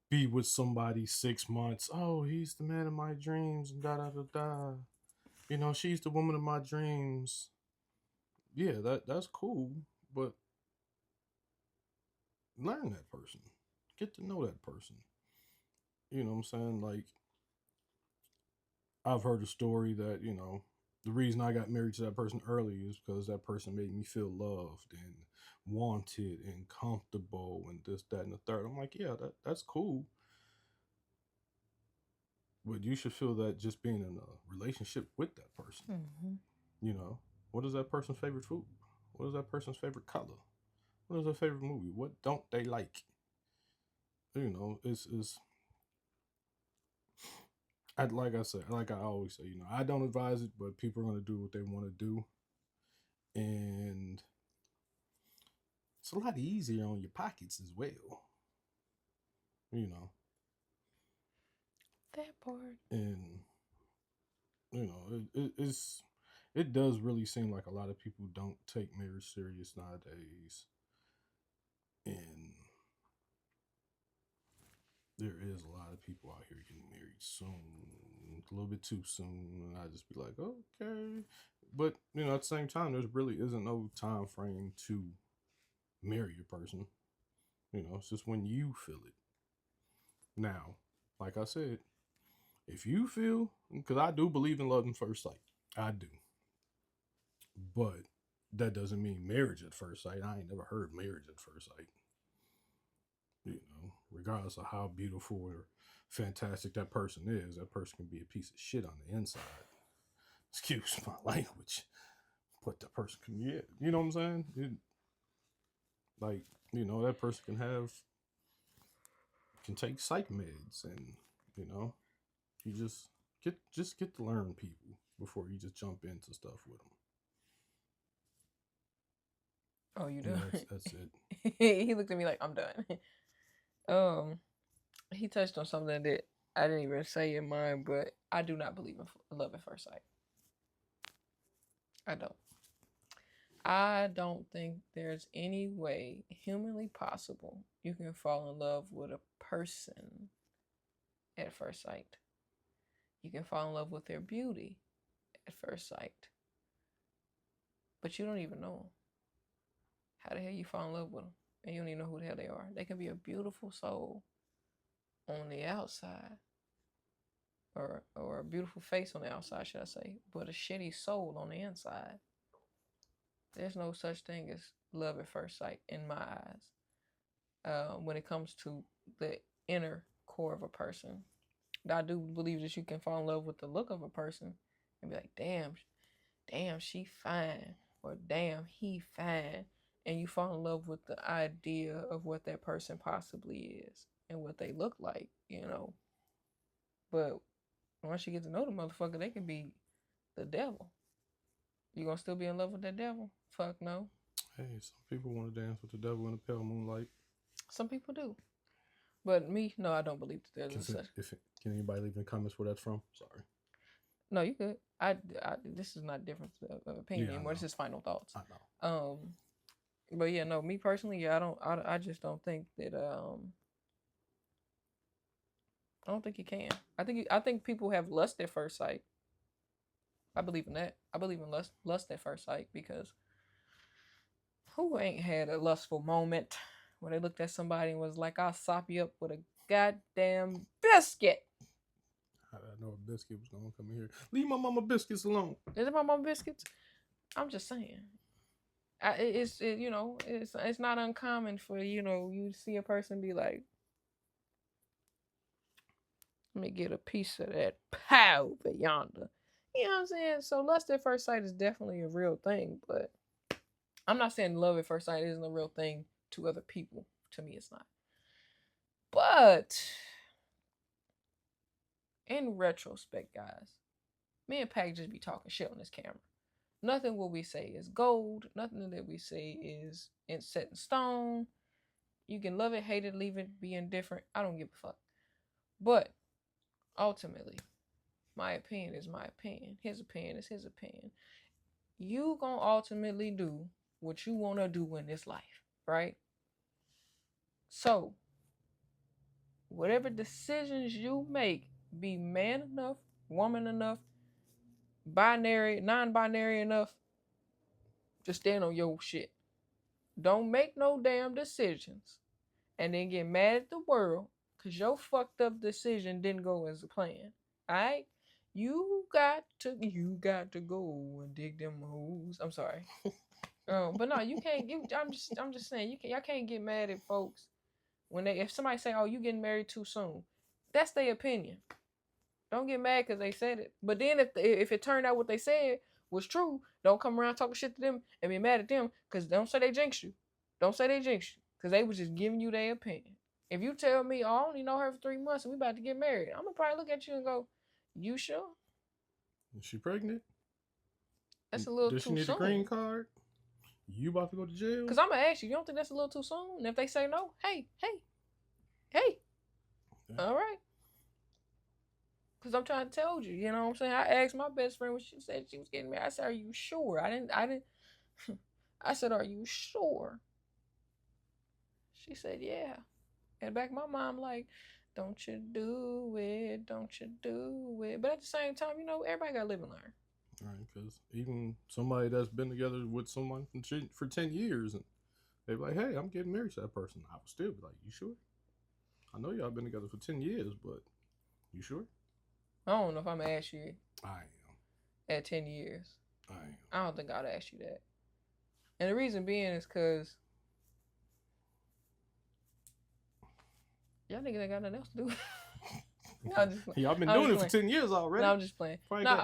be with somebody 6 months, oh, he's the man of my dreams, and da da da da. She's the woman of my dreams. Yeah, that's cool, but learn that person. Get to know that person. You know what I'm saying? Like, I've heard a story that, the reason I got married to that person early is because that person made me feel loved and wanted and comfortable and this, that, and the third. I'm like, yeah, that's cool. But you should feel that just being in a relationship with that person. Mm-hmm. You know, what is that person's favorite food? What is that person's favorite color? What is their favorite movie? What don't they like? You know, it's like I said, like I always say, you know, I don't advise it, but people are gonna do what they want to do, and it's a lot easier on your pockets as well. You know, That part. and you know, it does really seem like a lot of people don't take marriage serious nowadays, and there is a lot of people out here getting married soon, a little bit too soon, and I just be like, okay, but you know, at the same time, there really isn't no time frame to marry a person. You know, it's just when you feel it. Now, like I said, if you feel, because I do believe in love at first sight, I do, but that doesn't mean marriage at first sight. I ain't never heard marriage at first sight. You know, regardless of how beautiful or fantastic that person is, that person can be a piece of shit on the inside. Excuse my language, but the person can, yeah, you know what I'm saying? Like, you know, that person can take psych meds, and you know, you just get to learn people before you just jump into stuff with them. Oh, you do? Yeah, that's it. He looked at me like, I'm done. He touched on something that I didn't even say in mine, but I do not believe in love at first sight. I don't. I don't think there's any way humanly possible you can fall in love with a person at first sight. You can fall in love with their beauty at first sight, but you don't even know them. How the hell you fall in love with them and you don't even know who the hell they are? They can be a beautiful soul on the outside, or a beautiful face on the outside, should I say, but a shitty soul on the inside. There's no such thing as love at first sight in my eyes. When it comes to the inner core of a person, I do believe that you can fall in love with the look of a person and be like, damn, she fine, or damn, he fine, and you fall in love with the idea of what that person possibly is and what they look like, you know. But once you get to know the motherfucker, they can be the devil. You gonna still be in love with that devil? Fuck no. Hey, some people want to dance with the devil in the pale moonlight. Some people do. But me, no, I don't believe that there's such. Can anybody leave in the comments where that's from? Sorry. No, you could. This is not difference of opinion anymore. This is final thoughts. I know. But yeah, no, me personally, yeah, I just don't think that. I don't think you can. I think people have lust at first sight. I believe in that. I believe in lust at first sight, because who ain't had a lustful moment where they looked at somebody and was like, I'll sop you up with a goddamn biscuit. I know a biscuit was gonna come in here. Leave my mama biscuits alone. Is it my mama biscuits? I'm just saying. It's not uncommon for, you see a person be like, let me get a piece of that pow over yonder. You know what I'm saying? So lust at first sight is definitely a real thing, but I'm not saying love at first sight isn't a real thing to other people. To me, it's not. But in retrospect, guys, me and Pac just be talking shit on this camera. Nothing what we say is gold. Nothing that we say is set in stone. You can love it, hate it, leave it, be indifferent. I don't give a fuck. But ultimately, my opinion is my opinion. His opinion is his opinion. You gonna ultimately do what you want to do in this life, right? So, whatever decisions you make, be man enough, woman enough, binary, non-binary enough to stand on your shit. Don't make no damn decisions and then get mad at the world because your fucked up decision didn't go as a plan. Alright? You got to go and dig them holes. I'm sorry. But no, you can't. I'm just saying, y'all can't get mad at folks when if somebody say, "Oh, you getting married too soon," that's their opinion. Don't get mad because they said it. But then if it turned out what they said was true, don't come around talking shit to them and be mad at them because don't say they jinxed you. Don't say they jinxed you because they was just giving you their opinion. If you tell me, oh, I only know her for 3 months and we about to get married, I'm gonna probably look at you and go, "You sure?" Is she pregnant? That's a little too soon. Does she need a green card? You about to go to jail? Because I'm gonna ask you. You don't think that's a little too soon? And if they say no, hey. Yeah. All right. Because I'm trying to tell you, you know what I'm saying? I asked my best friend when she said she was getting married. I said, "Are you sure?" I didn't. I said, "Are you sure?" She said, "Yeah." And back my mom like, "Don't you do it? Don't you do it?" But at the same time, everybody got to live and learn. Right, because even somebody that's been together with someone for 10 years, and they're like, "Hey, I'm getting married to that person," I would still be like, "You sure? I know y'all been together for 10 years, but you sure?" I don't know if I'm going to ask you. I am. At 10 years. I am. I don't think I'd ask you that. And the reason being is because y'all niggas ain't got nothing else to do. No, I'm just playing. Y'all been doing it for 10 years already. No, I'm just playing. No,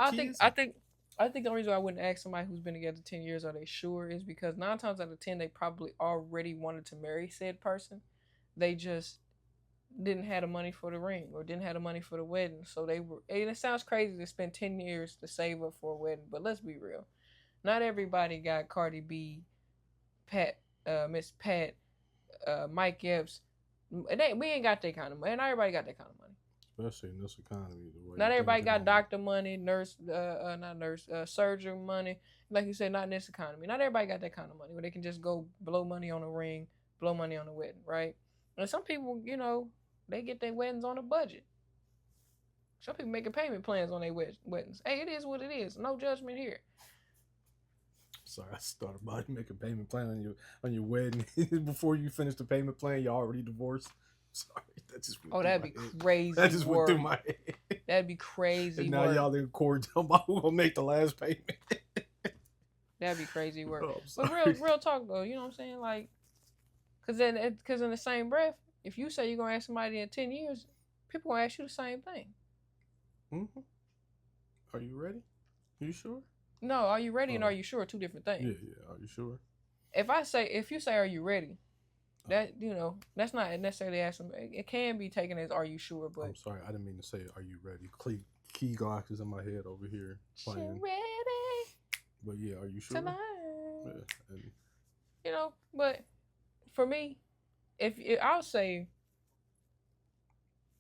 I think the reason why I wouldn't ask somebody who's been together 10 years, are they sure, is because 9 times out of 10, they probably already wanted to marry said person. They just didn't have the money for the ring or didn't have the money for the wedding. So they were, and it sounds crazy to spend 10 years to save up for a wedding, but let's be real. Not everybody got Cardi B, Miss Pat, Mike Epps. We ain't got that kind of money. Not everybody got that kind of money. Especially in this economy. Not everybody got doctor money, surgeon money. Like you said, not in this economy. Not everybody got that kind of money where they can just go blow money on a ring, blow money on a wedding, right? And some people, they get their weddings on a budget. Some people making payment plans on their weddings. Hey, it is what it is. No judgment here. Sorry, I started by making a payment plan on your wedding. Before you finish the payment plan, you already divorced. Sorry, that just went that'd be crazy. That just went through my head. That'd be crazy. And now y'all in court talking about who gonna make the last payment. That'd be crazy work. Oh, but real talk though, you know what I'm saying? Like, cause in the same breath, if you say you're gonna ask somebody in 10 years, people gonna ask you the same thing. Mm-hmm. Are you ready? You sure? No, are you ready and are you sure? Two different things. Yeah. Are you sure? If you say are you ready, that that's not necessarily asking. It can be taken as are you sure, but I'm sorry, I didn't mean to say are you ready. Key glasses in my head over here playing. She ready? But yeah, are you sure? Tonight. Yeah, and... but for me, if I'll say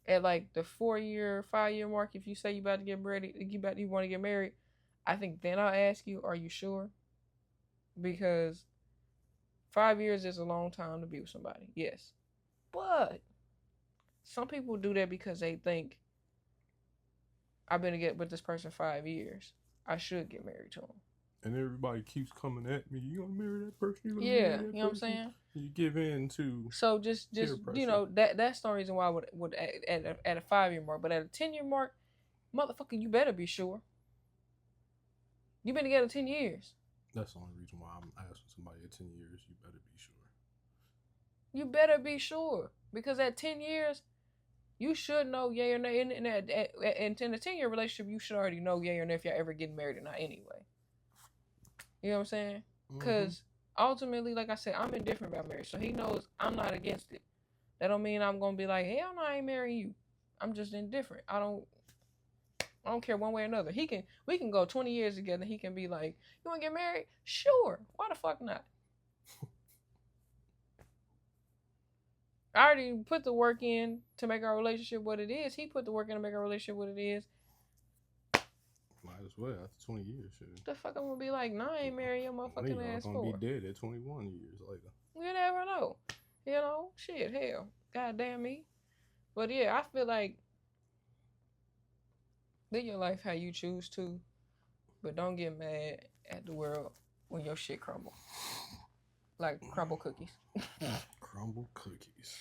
at like the 4-year, 5-year mark, if you say you about to get ready, you want to get married, I think then I'll ask you, are you sure? Because 5 years is a long time to be with somebody, yes. But some people do that because they think, I've been together with this person 5 years. I should get married to him. And everybody keeps coming at me. You gonna marry that person? You know what I'm saying? You give in to. So just that's the reason why I would at a 5-year mark, but at a 10-year mark, motherfucker, you better be sure. You've been together 10 years. That's the only reason why I'm asking somebody at 10 years. You better be sure. You better be sure, because at 10 years, you should know yay or nay. And in a 10-year relationship, you should already know yay or nay if y'all ever getting married or not anyway. You know what I'm saying? Because ultimately, like I said, I'm indifferent about marriage. So he knows I'm not against it. That don't mean I'm going to be like, hell no, I ain't marrying you. I'm just indifferent. I don't care one way or another. We can go 20 years together. He can be like, you want to get married? Sure. Why the fuck not? I already put the work in to make our relationship what it is. He put the work in to make our relationship what it is. Might as well after 20 years. Shit. The fuck I'm gonna be like, nah, I ain't marrying your motherfucking ass for. Gonna be dead at 21 years later. You never know. Shit, hell, goddamn me. But yeah, I feel like live your life how you choose to, but don't get mad at the world when your shit crumble. Like crumble cookies. Crumble cookies.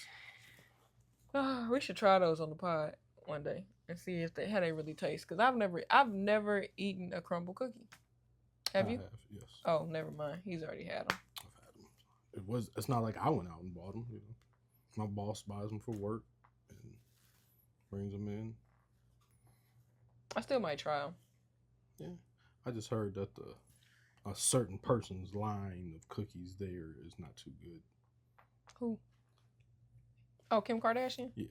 We should try those on the pod one day and see if how they really taste. Cause I've never eaten a crumble cookie. Have you? I have, yes. Oh, never mind. He's already had them. I've had them. It's not like I went out and bought them. You know, my boss buys them for work and brings them in. I still might try them. Yeah, I just heard that a certain person's line of cookies there is not too good. Who? Oh, Kim Kardashian? Yeah.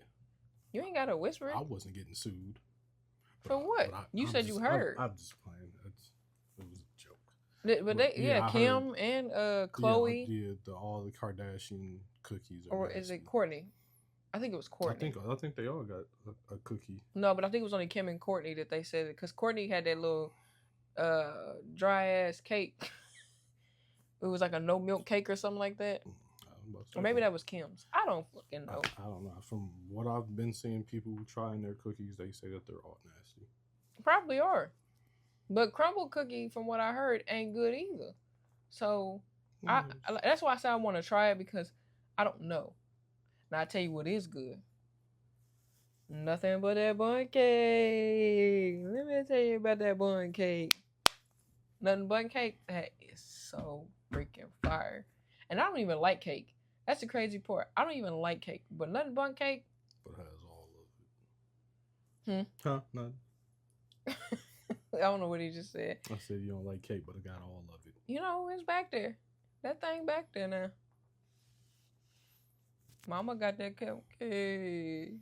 You ain't got to whisper it. I wasn't getting sued. For what? You said you heard. I'm just playing. It was a joke. But Kim and Khloe. Yeah, all the Kardashian cookies. Or nasty. is it Kourtney? I think it was Kourtney. I think they all got a cookie. No, but I think it was only Kim and Kourtney that they said it, because Kourtney had that little dry ass cake. It was like a no milk cake or something like that. Or maybe that was Kim's. I don't fucking know. I don't know. From what I've been seeing people trying their cookies, they say that they're all nasty. Probably are. But crumble cookie, from what I heard, ain't good either. So that's why I said I want to try it, because I don't know. Now I tell you what is good. Nothing but that bun cake. Let me tell you about that bun cake. Nothing but cake. That is so freaking fire. And I don't even like cake. That's the crazy part. I don't even like cake. But nothing but cake. But it has all of it. Huh? None. I don't know what he just said. I said you don't like cake, but it got all of it. You know, it's back there. That thing back there now. Mama got that cupcake.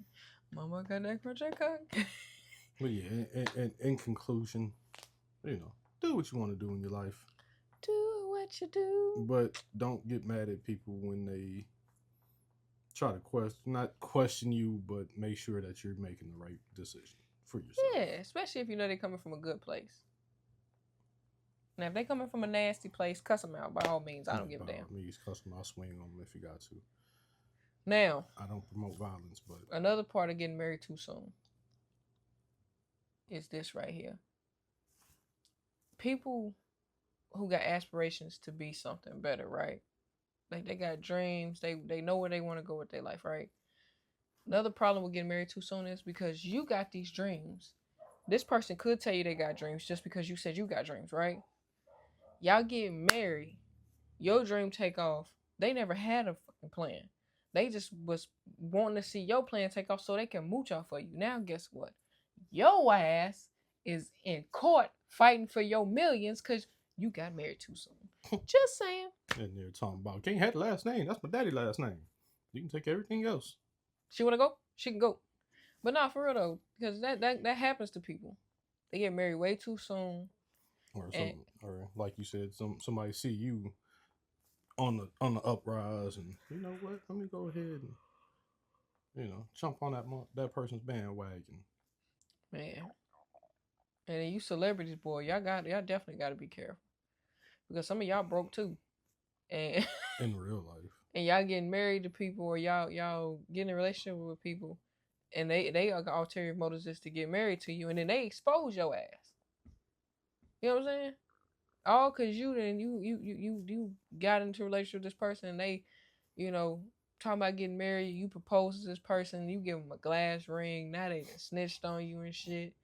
Mama got that crunchy cupcake. But yeah, in conclusion, you know, do what you want to do in your life. Do what you do. But don't get mad at people when they try to not question you, but make sure that you're making the right decision for yourself. Yeah, especially if you know they're coming from a good place. Now, if they're coming from a nasty place, cuss them out. By all means, I don't give a damn. By all means, cuss them out, swing on them if you got to. Now, I don't promote violence, but another part of getting married too soon is this right here. People who got aspirations to be something better, right? Like, they got dreams. They know where they want to go with their life, right? Another problem with getting married too soon is because you got these dreams. This person could tell you they got dreams just because you said you got dreams, right? Y'all get married. Your dream take off. They never had a fucking plan. They just was wanting to see your plan take off so they can mooch off for you. Now, guess what? Your ass is in court fighting for your millions because you got married too soon. Just saying. And they're talking about, can't have the last name. That's my daddy's last name. You can take everything else. She want to go? She can go. But not for real, though, because that happens to people. They get married way too soon. Or like you said, somebody see you on the uprise, and you know what? Let me go ahead and jump on that person's bandwagon. Man, and then you celebrities, boy, y'all definitely got to be careful, because some of y'all broke too, and in real life, and y'all getting married to people, or y'all getting in a relationship with people, and they are ulterior motives just to get married to you, and then they expose your ass. You know what I'm saying? All because you got into a relationship with this person, and they, talking about getting married, you propose to this person, you give them a glass ring, now they done snitched on you and shit.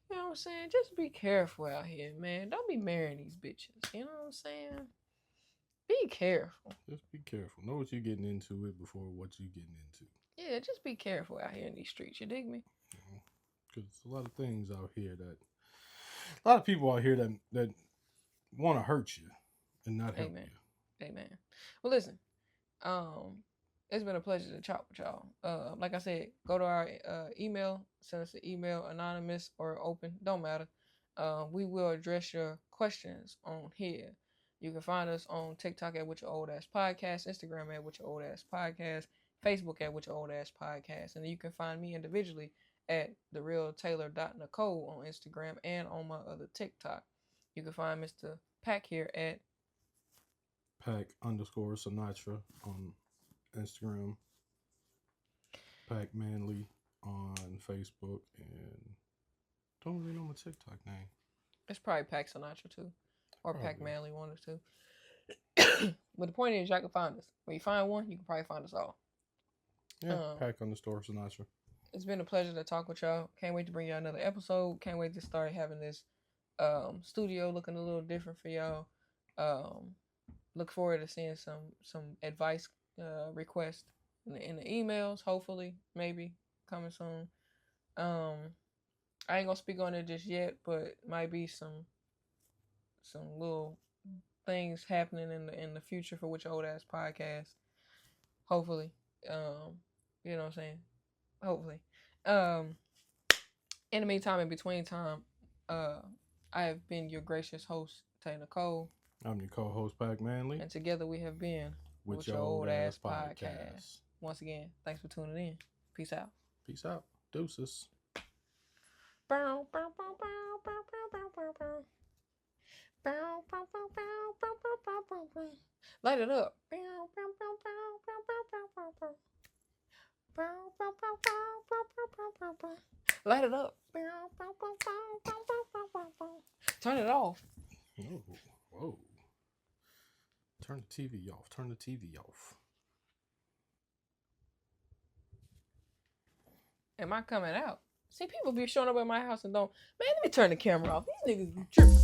You know what I'm saying? Just be careful out here, man. Don't be marrying these bitches. You know what I'm saying? Be careful. Just be careful. Know what you're getting into it before what you're getting into. Yeah, just be careful out here in these streets. You dig me? Because a lot of things out here a lot of people out here that want to hurt you and not help you. Amen. Well, listen. It's been a pleasure to chat with y'all. Like I said, go to our email, send us an email, anonymous or open, don't matter. We will address your questions on here. You can find us on TikTok at WitChaOlAsxPodcast, Instagram at WitChaOlAsxPodcast, Facebook at WitChaOlAsxPodcast, and you can find me individually at therealtaylor.nicole on Instagram and on my other TikTok. You can find Mr. Pac here at Pac_Sinatra on Instagram, Pac Manly on Facebook, and don't really know my TikTok name. It's probably Pac Sinatra too, or probably. Pac Manly, one or two. But the point is, y'all can find us. When you find one, you can probably find us all. Yeah, Pac_Sinatra. It's been a pleasure to talk with y'all. Can't wait to bring y'all another episode. Can't wait to start having this studio looking a little different for y'all. Look forward to seeing some advice requests in the emails. Hopefully, maybe coming soon. I ain't gonna speak on it just yet, but might be some little things happening in the future for WitChaOlAsxPodcast. Hopefully, you know what I'm saying. Hopefully, in the meantime, in between time, I have been your gracious host, Tay Nicole. I'm your co-host, Pac Manley. And together we have been with your old ass podcast. Once again, thanks for tuning in. Peace out. Peace out. Deuces. Light it up. Light it up. Turn it off. Oh, whoa. Turn the TV off. Turn the TV off. Am I coming out? See, people be showing up at my house and don't. Man, let me turn the camera off. These niggas be tripping.